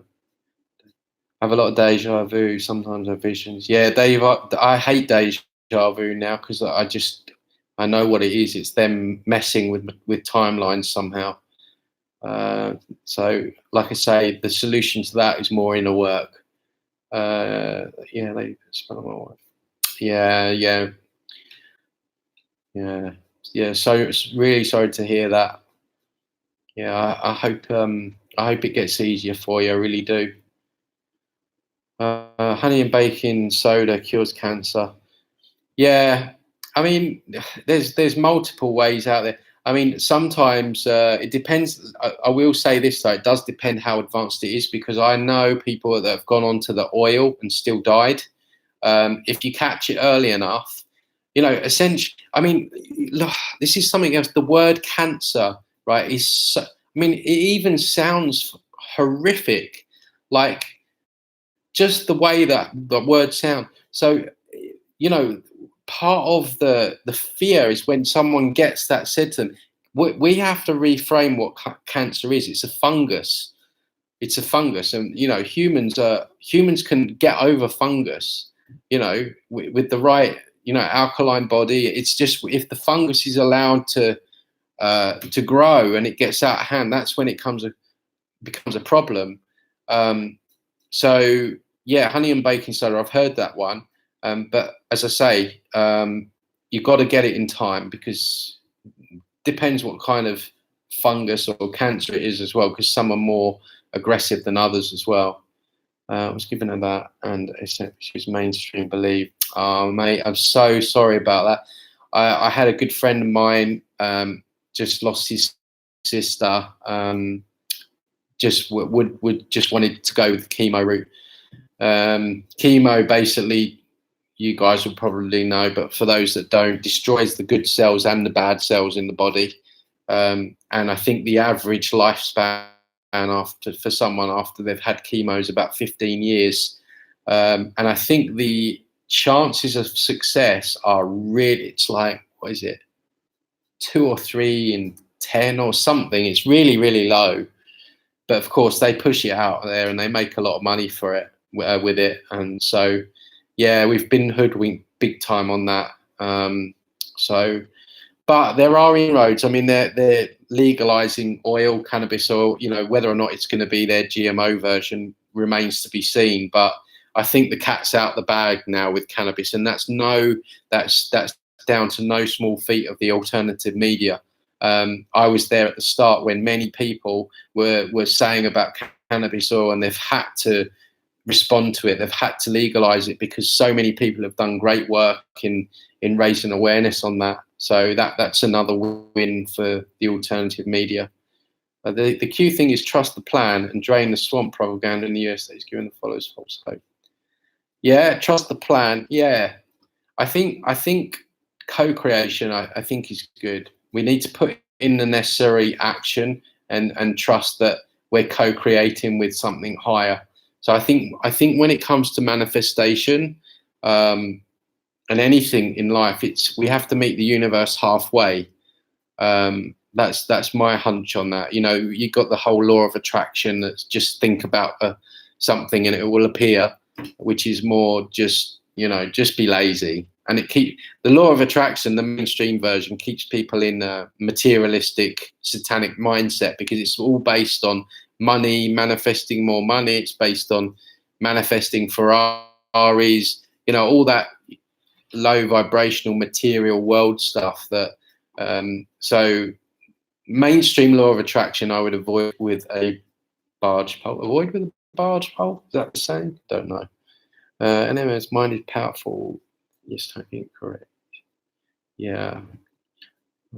have a lot of deja vu. Sometimes I have visions. Yeah, Dave, I hate deja vu now because I know what it is. It's them messing with timelines somehow. So, like I say, the solution to that is more inner work. Yeah, they spell my wife. Yeah. So it's really sorry to hear that. Yeah, I hope it gets easier for you. I really do. Honey and baking soda cures cancer. Yeah, I mean, there's multiple ways out there. I mean, sometimes it depends. I will say this though, it does depend how advanced it is, because I know people that have gone onto the oil and still died. If you catch it early enough, you know, essentially, I mean, look, this is something else. The word cancer, right, is so, I mean, it even sounds horrific, like just the way that the words sound. So, you know, part of the fear is when someone gets that said to them. We have to reframe what cancer is. It's a fungus. It's a fungus, and you know, humans can get over fungus. You know, with the right, you know, alkaline body. It's just if the fungus is allowed to grow and it gets out of hand, that's when it becomes a problem. So yeah, honey and baking soda. I've heard that one, but as I say, you've got to get it in time, because depends what kind of fungus or cancer it is as well, because some are more aggressive than others as well. I was giving her that, and she was mainstream belief. Oh, mate, I'm so sorry about that. I had a good friend of mine just lost his sister. Just wanted to go with the chemo route. Chemo, basically, you guys will probably know, but for those that don't, destroys the good cells and the bad cells in the body. And I think the average lifespan for someone after they've had chemo is about 15 years. And I think the chances of success are really, it's like, what is it, 2 or 3 in 10 or something. It's really, really low. But of course, they push it out there and they make a lot of money for it with it. And so, yeah, we've been hoodwinked big time on that. But there are inroads. I mean, they're legalizing oil, cannabis oil. You know, whether or not it's going to be their GMO version remains to be seen. But I think the cat's out the bag now with cannabis, and that's down to no small feat of the alternative media. I was there at the start when many people were saying about cannabis oil, and they've had to respond to it. They've had to legalize it because so many people have done great work in in raising awareness on that. So that's another win for the alternative media. The key thing is trust the plan and drain the swamp propaganda in the US that is giving the followers false hope. Yeah, trust the plan. Yeah, I think co-creation I think is good. We need to put in the necessary action and trust that we're co-creating with something higher. So I think when it comes to manifestation and anything in life, we have to meet the universe halfway. That's my hunch on that. You know, you got the whole law of attraction. That's just think about something and it will appear, which is more just, you know, just be lazy. And the law of attraction, the mainstream version, keeps people in a materialistic, satanic mindset because it's all based on money, manifesting more money. It's based on manifesting Ferraris, you know, all that low vibrational material world stuff that so mainstream law of attraction I would avoid with a barge pole. Avoid with a barge pole? Is that the same? Don't know. And then his mind is powerful. Yes, typing correct. Yeah.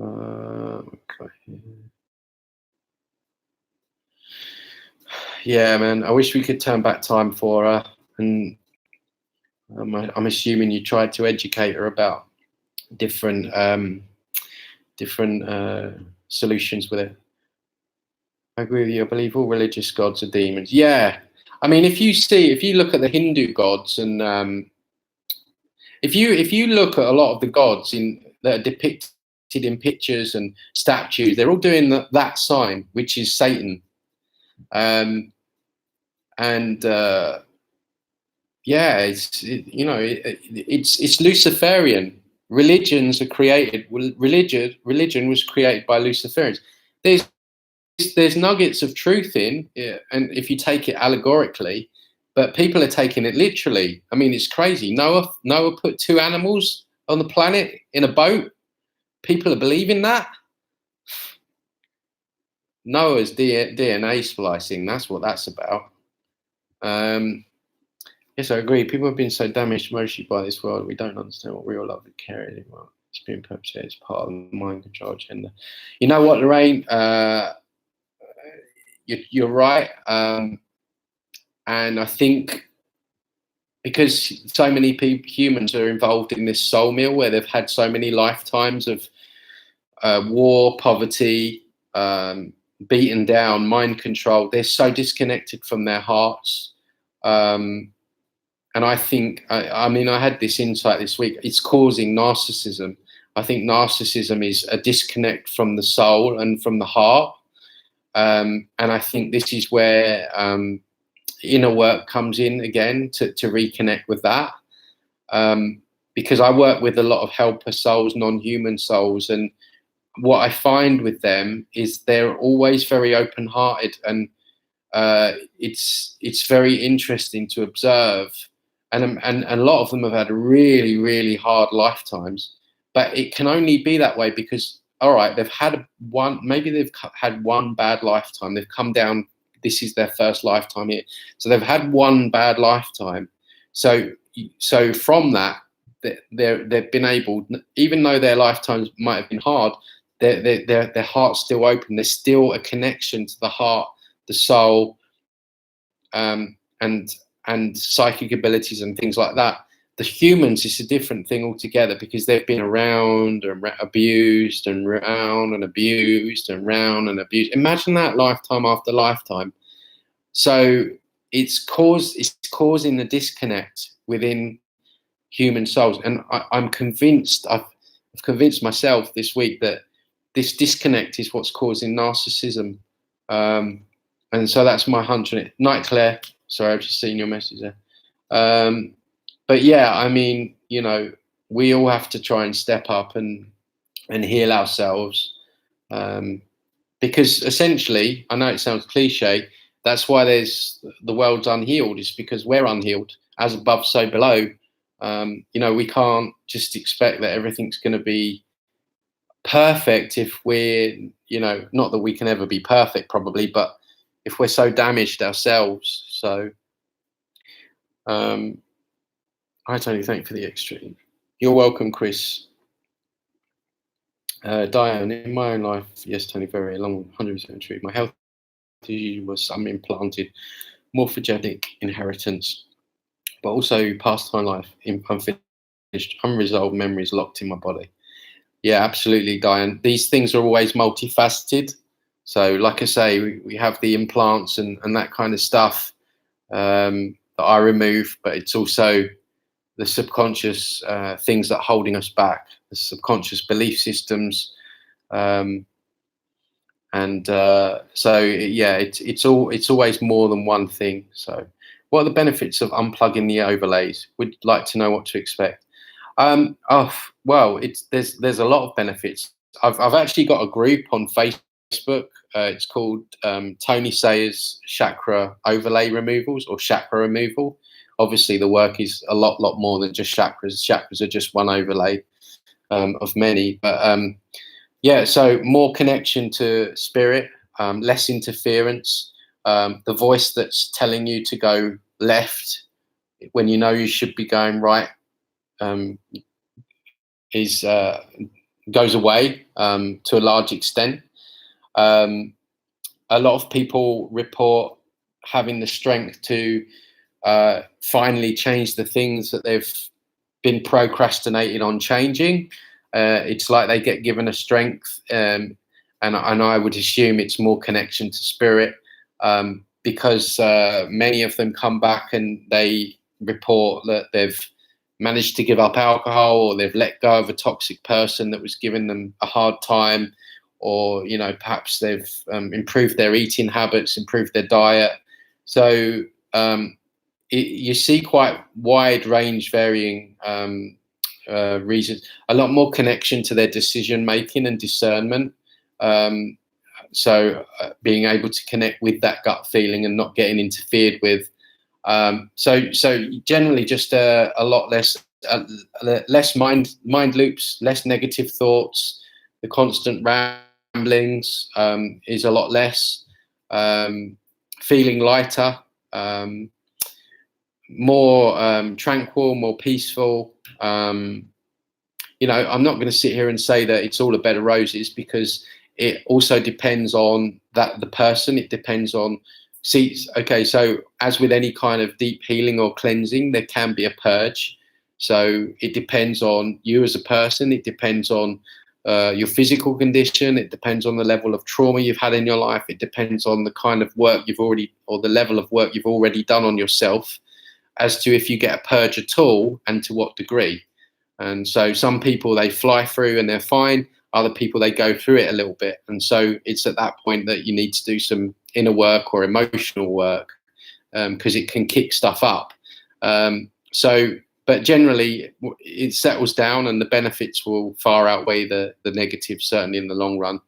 Okay. Yeah, man. I wish we could turn back time for her. And I'm assuming you tried to educate her about different solutions with it. I agree with you. I believe all religious gods are demons. Yeah. I mean, if you look at the Hindu gods, and if you look at a lot of the gods that are depicted in pictures and statues, they're all doing that sign, which is Satan. Yeah, it's Luciferian. Religions are created. Religion was created by Luciferians. There's nuggets of truth in, and if you take it allegorically, but people are taking it literally. I mean, it's crazy. Noah put 2 animals on the planet in a boat. People are believing that. Noah's DNA splicing. That's what that's about. Yes, I agree. People have been so damaged emotionally by this world, we don't understand what real love and care is anymore. It's being perpetuated as part of the mind control agenda. You know what, Lorraine? You're right. And I think because so many humans are involved in this soul meal where they've had so many lifetimes of war, poverty, beaten down, mind control, they're so disconnected from their hearts. And I think, I mean, I had this insight this week. It's causing narcissism. I think narcissism is a disconnect from the soul and from the heart. And I think this is where inner work comes in again to reconnect with that. Because I work with a lot of helper souls, non-human souls, and what I find with them is they're always very open-hearted, and it's very interesting to observe. And a lot of them have had really, really hard lifetimes, but it can only be that way because, all right, they've had maybe they've had one bad lifetime. They've come down. This is their first lifetime here, so they've had one bad lifetime. So from that, they've been able, even though their lifetimes might have been hard, their heart's still open. There's still a connection to the heart, the soul, and psychic abilities and things like that. The humans is a different thing altogether because they've been around and abused and round and abused and round and abused. Imagine that lifetime after lifetime. So it's causing the disconnect within human souls. And I'm convinced, I've convinced myself this week that this disconnect is what's causing narcissism. And so that's my hunch on it. Night, Claire. Sorry, I've just seen your message there. But yeah, I mean, you know, we all have to try and step up and heal ourselves. Because essentially, I know it sounds cliche, that's why there's the world's unhealed, is because we're unhealed. As above, so below. You know, we can't just expect that everything's going to be perfect if we're, you know, not that we can ever be perfect probably, but if we're so damaged ourselves. So I totally thank you for the extreme. You're welcome, Chris. Diane, in my own life, yes, Tony, very long, 100% true. My health issue was some implanted morphogenic inheritance, but also past my life, unfinished, unresolved memories locked in my body. Yeah, absolutely, Diane. These things are always multifaceted. So, like I say, we have the implants and that kind of stuff that I remove, but it's also the subconscious things that are holding us back, the subconscious belief systems, um, and so yeah, it's always more than one thing. So, what are the benefits of unplugging the overlays? Would like to know what to expect. Oh well, there's a lot of benefits. I've actually got a group on Facebook. It's called Tony Sayers Chakra Overlay Removals or Chakra Removal. Obviously, the work is a lot more than just chakras. Chakras are just one overlay of many. But yeah, so more connection to spirit, less interference. The voice that's telling you to go left when you know you should be going right um, is goes away to a large extent. Um, a lot of people report having the strength to finally change the things that they've been procrastinating on changing. It's like they get given a strength, and I would assume it's more connection to spirit, because many of them come back and they report that they've managed to give up alcohol, or they've let go of a toxic person that was giving them a hard time, or perhaps they've improved their eating habits, improved their diet. So you see quite wide range varying reasons, a lot more connection to their decision making and discernment. Um, so being able to connect with that gut feeling and not getting interfered with. So generally just a lot less mind loops, less negative thoughts. The constant ramblings is a lot less. Feeling lighter. More tranquil, more peaceful. I'm not going to sit here and say that it's all a bed of roses, because it also depends on the person. It depends on okay, so as with any kind of deep healing or cleansing, there can be a purge. So it depends on you as a person. It depends on your physical condition. It depends on the level of trauma you've had in your life. It depends on the kind of work you've already, or the level of work you've already done on yourself, as to if you get a purge at all and to what degree. And so some people, they fly through and they're fine. Other people, they go through it a little bit. And so it's at that point that you need to do some inner work or emotional work, because it can kick stuff up. But generally it settles down, and the benefits will far outweigh the negatives, certainly in the long run.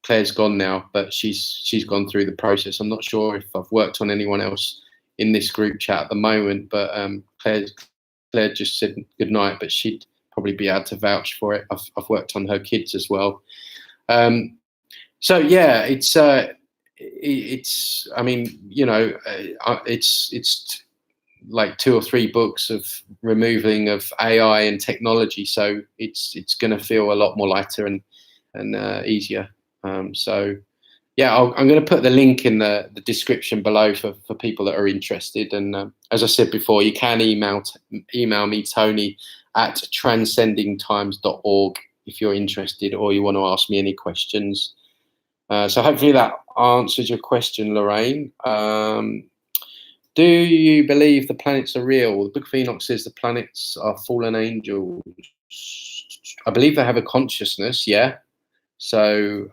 Claire's gone now, but she's gone through the process. I'm not sure if I've worked on anyone else in this group chat at the moment, but Claire just said good night, but she'd probably be able to vouch for it. I've worked on her kids as well. So yeah, it's I mean, it's like 2 or 3 books of removing of AI and technology, so it's going to feel a lot more lighter and easier. So yeah, I'm going to put the link in the description below for people that are interested. And as I said before, you can email me, Tony@transcendingtimes.org, if you're interested or you want to ask me any questions. So hopefully that answers your question, Lorraine. Do you believe the planets are real? The Book of Enoch says the planets are fallen angels. I believe they have a consciousness, yeah. So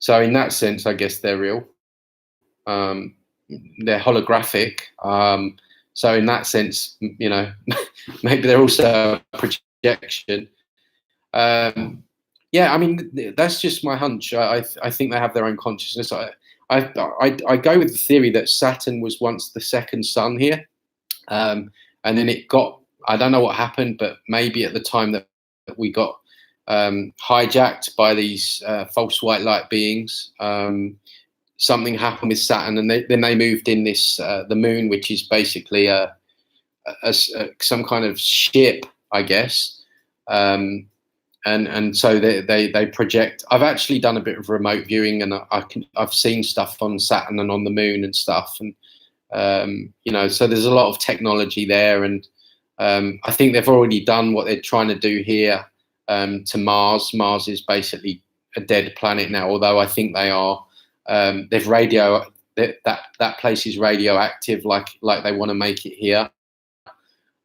in that sense, I guess they're real. They're holographic. So in that sense, maybe they're also a projection. Yeah, I mean, that's just my hunch. I think they have their own consciousness. I go with the theory that Saturn was once the second sun here, and then it got, I don't know what happened, but maybe at the time that we got hijacked by these false white light beings, something happened with Saturn, and then they moved in this the moon, which is basically some kind of ship, I guess. And so they project. I've actually done a bit of remote viewing, and I've seen stuff on Saturn and on the moon and stuff, and so there's a lot of technology there, and I think they've already done what they're trying to do here to Mars. Mars is basically a dead planet now, although I think they are. They've that place is radioactive, like they want to make it here.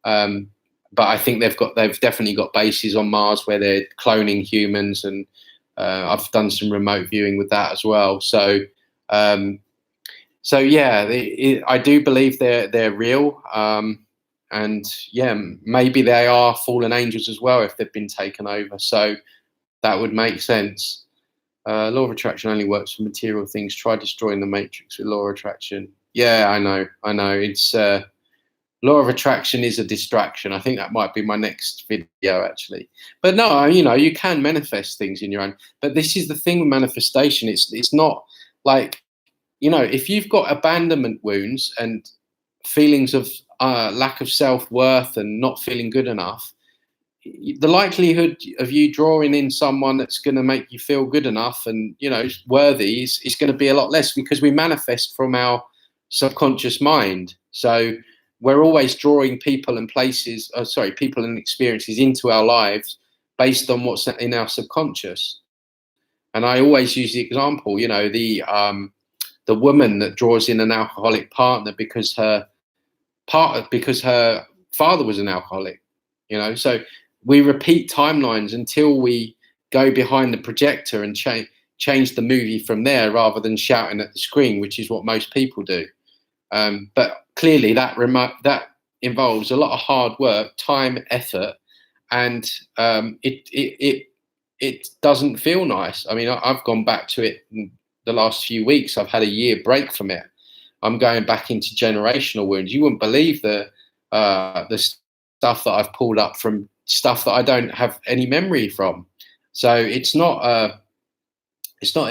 But I think they've definitely got bases on Mars where they're cloning humans, and I've done some remote viewing with that as well. So yeah, I do believe they're real, and yeah, maybe they are fallen angels as well if they've been taken over. So that would make sense. Law of attraction only works for material things. Try destroying the matrix with law of attraction. Yeah, I know. It's law of attraction is a distraction. I think that might be my next video, actually. But no, you can manifest things in your own. But this is the thing with manifestation. It's not like, if you've got abandonment wounds and feelings of lack of self-worth and not feeling good enough, the likelihood of you drawing in someone that's going to make you feel good enough and worthy is going to be a lot less, because we manifest from our subconscious mind. So we're always drawing people and places, people and experiences into our lives based on what's in our subconscious. And I always use the example, the woman that draws in an alcoholic partner because her father was an alcoholic. So we repeat timelines until we go behind the projector and change the movie from there, rather than shouting at the screen, which is what most people do. But clearly that involves a lot of hard work, time, effort, and it doesn't feel nice. I mean, I've gone back to it in the last few weeks. I've had a year break from it. I'm going back into generational wounds. You wouldn't believe the stuff that I've pulled up from stuff that I don't have any memory from. So it's not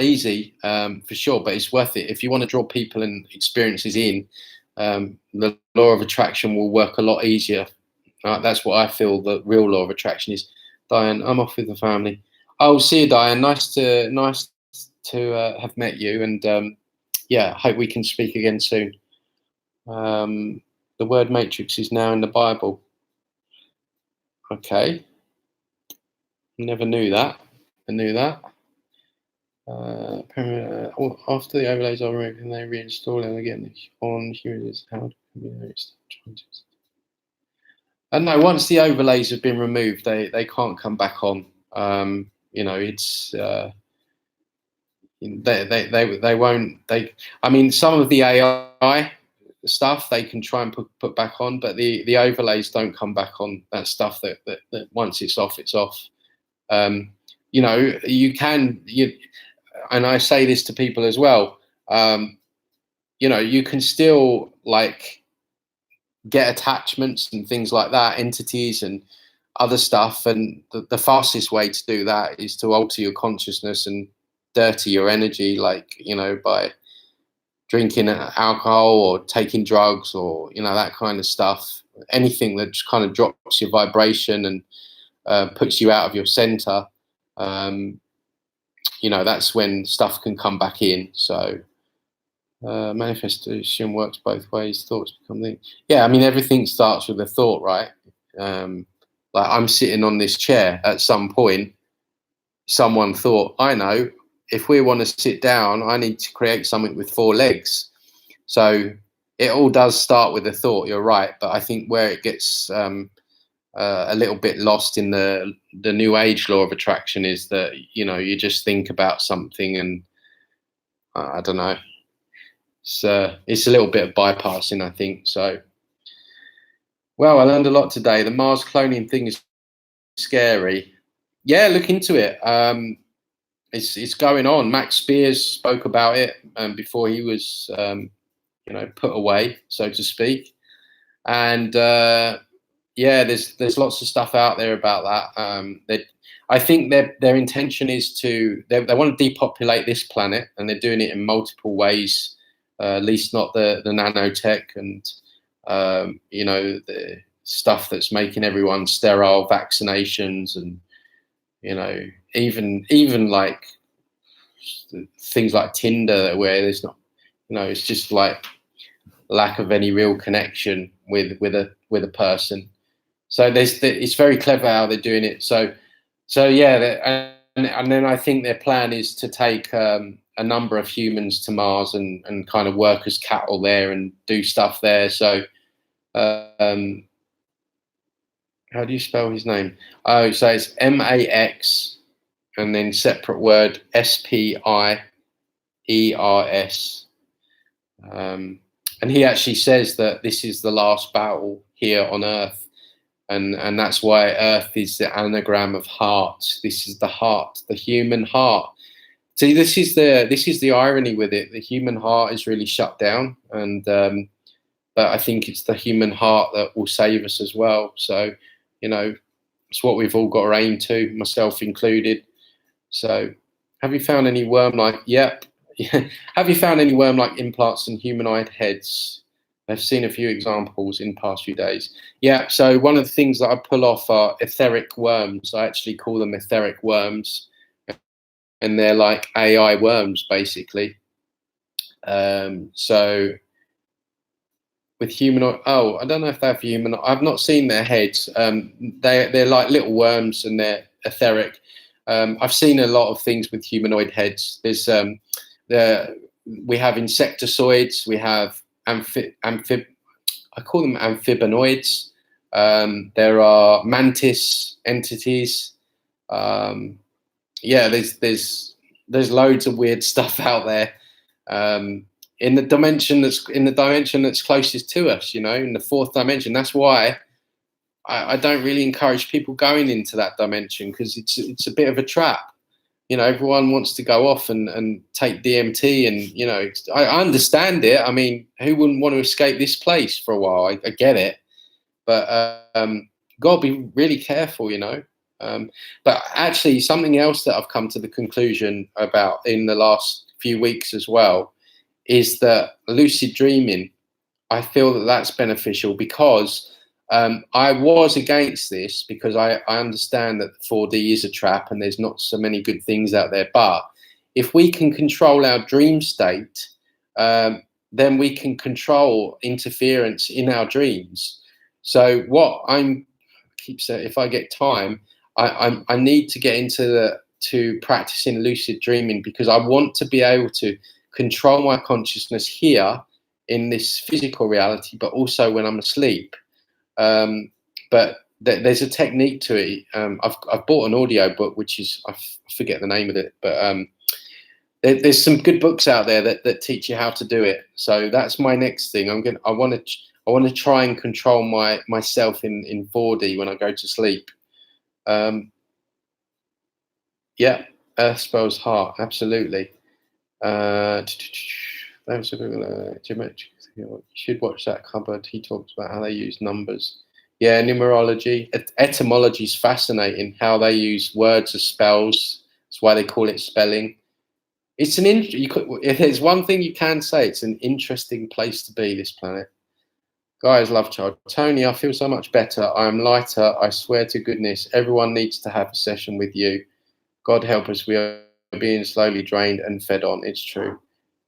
easy, for sure, but it's worth it. If you want to draw people and experiences in, the law of attraction will work a lot easier. That's what I feel the real law of attraction is. Diane, I'm off with the family. Oh, see you, Diane. Nice to have met you, and yeah, hope we can speak again soon. The word matrix is now in the Bible. Okay. Never knew that. I knew that. After the overlays are removed and they reinstall them again on humans, how and no, once the overlays have been removed, they can't come back on. It's they won't. I mean, some of the AI stuff they can try and put back on, but the overlays don't come back on. That stuff that once it's off, it's off. You can, and I say this to people as well, you can still get attachments and things like that, entities and other stuff, and the fastest way to do that is to alter your consciousness and dirty your energy, by drinking alcohol or taking drugs or that kind of stuff. Anything that just kind of drops your vibration and puts you out of your center. That's when stuff can come back in. So manifestation works both ways. Thoughts become the I mean, everything starts with a thought, right? Like I'm sitting on this chair. At some point someone thought, I know, if we want to sit down, I need to create something with 4 legs. So it all does start with a thought, you're right. But I think where it gets a little bit lost in the new age law of attraction is that you just think about something and I don't know, it's a little bit of bypassing, I think. So well, I learned a lot today. The Mars cloning thing is scary. Yeah, look into it. It's going on. Max Spears spoke about it before he was put away, so to speak. And there's lots of stuff out there about that. I think their intention is they want to depopulate this planet, and they're doing it in multiple ways. At least not the nanotech, and you know, the stuff that's making everyone sterile, vaccinations, and you know, even like things like Tinder, where there's not, you know, it's just like lack of any real connection with a person. So it's very clever how they're doing it. So yeah, and then I think their plan is to take a number of humans to Mars and kind of work as cattle there and do stuff there. So um, how do you spell his name? Oh, so it's Max and then separate word Spiers. And he actually says that this is the last battle here on Earth, and that's why Earth is the anagram of heart. This is the heart, the human heart. See, this is the irony with it. The human heart is really shut down, and but I think it's the human heart that will save us as well. So, you know, it's what we've all got to aim to, myself included. So, have you found any worm-like? Yep. Have you found any worm-like implants in humanoid heads? I've seen a few examples in the past few days. Yeah, so one of the things that I pull off are etheric worms. I actually call them etheric worms, and they're like AI worms, basically. So with humanoid, oh, I don't know if they're for humanoid. I've not seen their heads. They're like little worms, and they're etheric. I've seen a lot of things with humanoid heads. There's we have insectoids, we have I call them amphibanoids. There are mantis entities. Yeah, there's loads of weird stuff out there. In the dimension that's closest to us, you know, in the fourth dimension. That's why I don't really encourage people going into that dimension, because it's a bit of a trap. You know, everyone wants to go off and take DMT, and you know, I understand it. I mean, who wouldn't want to escape this place for a while? I get it, but gotta be really careful, you know. But actually, something else that I've come to the conclusion about in the last few weeks as well is that lucid dreaming. I feel that that's beneficial, because I was against this, because I understand that 4D is a trap and there's not so many good things out there. But if we can control our dream state, then we can control interference in our dreams. So what I keep saying, if I get time, I need to get into to practicing lucid dreaming, because I want to be able to control my consciousness here in this physical reality, but also when I'm asleep. But there's a technique to it. I've bought an audio book, which is, I forget the name of it, but there's some good books out there that teach you how to do it. So that's my next thing. I want to try and control myself in 4D when I go to sleep. Yeah, Earth spells heart, absolutely. You should watch that cupboard. He talks about how they use numbers. Yeah, numerology. Etymology is fascinating. How they use words as spells. That's why they call it spelling. It's if there's one thing you can say, it's an interesting place to be, this planet. Guys, love child. Tony, I feel so much better. I am lighter. I swear to goodness, everyone needs to have a session with you. God help us. We are being slowly drained and fed on. It's true.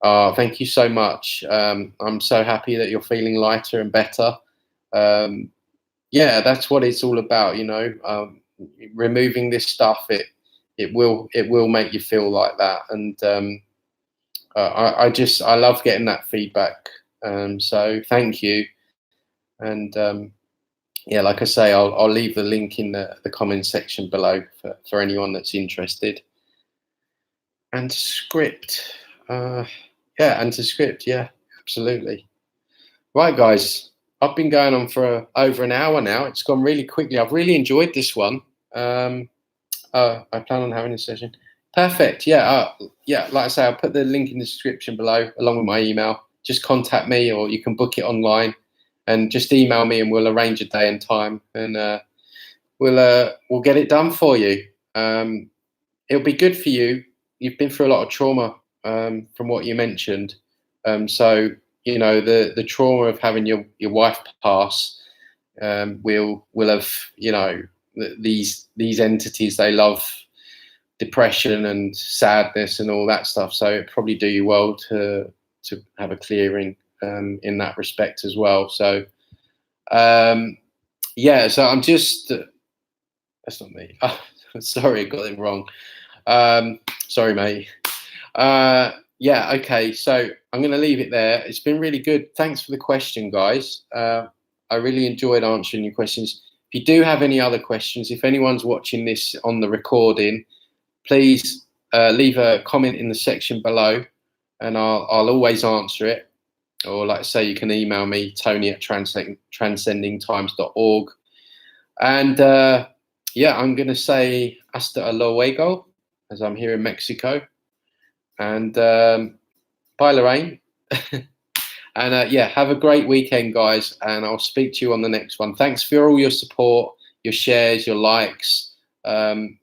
Thank you so much. I'm so happy that you're feeling lighter and better. Yeah, that's what it's all about, you know. Removing this stuff, it will make you feel like that, and I love getting that feedback. So thank you, and yeah, like I say, I'll leave the link in the comment section below for anyone that's interested. And script, yeah, and to script, yeah, absolutely. Right, guys. I've been going on for over an hour now. It's gone really quickly. I've really enjoyed this one. I plan on having a session. Perfect. Yeah. Yeah. Like I say, I'll put the link in the description below, along with my email. Just contact me, or you can book it online, and just email me, and we'll arrange a day and time, and we'll get it done for you. It'll be good for you. You've been through a lot of trauma, from what you mentioned. So you know, the trauma of having your wife pass will have, you know, these entities, they love depression and sadness and all that stuff. So it probably do you well to have a clearing in that respect as well. So yeah, so I'm just that's not me. Oh, sorry, I got it wrong. Sorry, mate. Yeah, okay. So I'm going to leave it there. It's been really good. Thanks for the question, guys. I really enjoyed answering your questions. If you do have any other questions, if anyone's watching this on the recording, please leave a comment in the section below, and I'll always answer it. Or like I say, you can email me, tony@transcendingtimes.org. And yeah, I'm going to say hasta luego, as I'm here in Mexico. And bye, Lorraine. And yeah, have a great weekend, guys. And I'll speak to you on the next one. Thanks for all your support, your shares, your likes,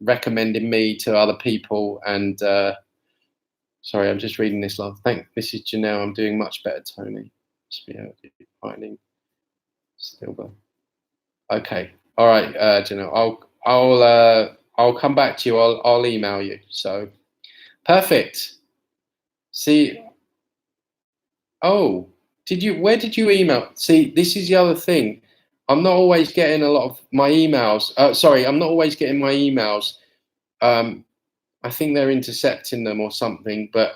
recommending me to other people. And sorry, I'm just reading this last. This is Janelle. I'm doing much better, Tony. Finding still. Okay. All right, Janelle. I'll come back to you. I'll email you. So perfect. See. Oh, where did you email? See, this is the other thing. I'm not always getting a lot of my emails. Sorry, I'm not always getting my emails. I think they're intercepting them or something. But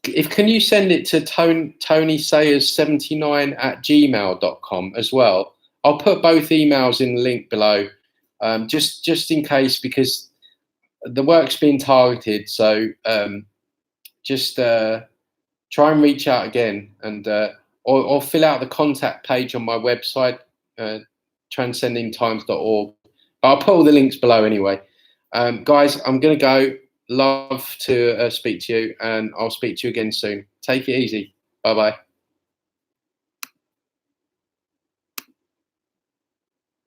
can you send it to TonySayers79@gmail.com as well? I'll put both emails in the link below, just in case, because the work's been targeted. So just try and reach out again, and or fill out the contact page on my website, transcendingtimes.org. I'll put all the links below anyway. Guys, I'm going to go. Love to speak to you, and I'll speak to you again soon. Take it easy. Bye-bye.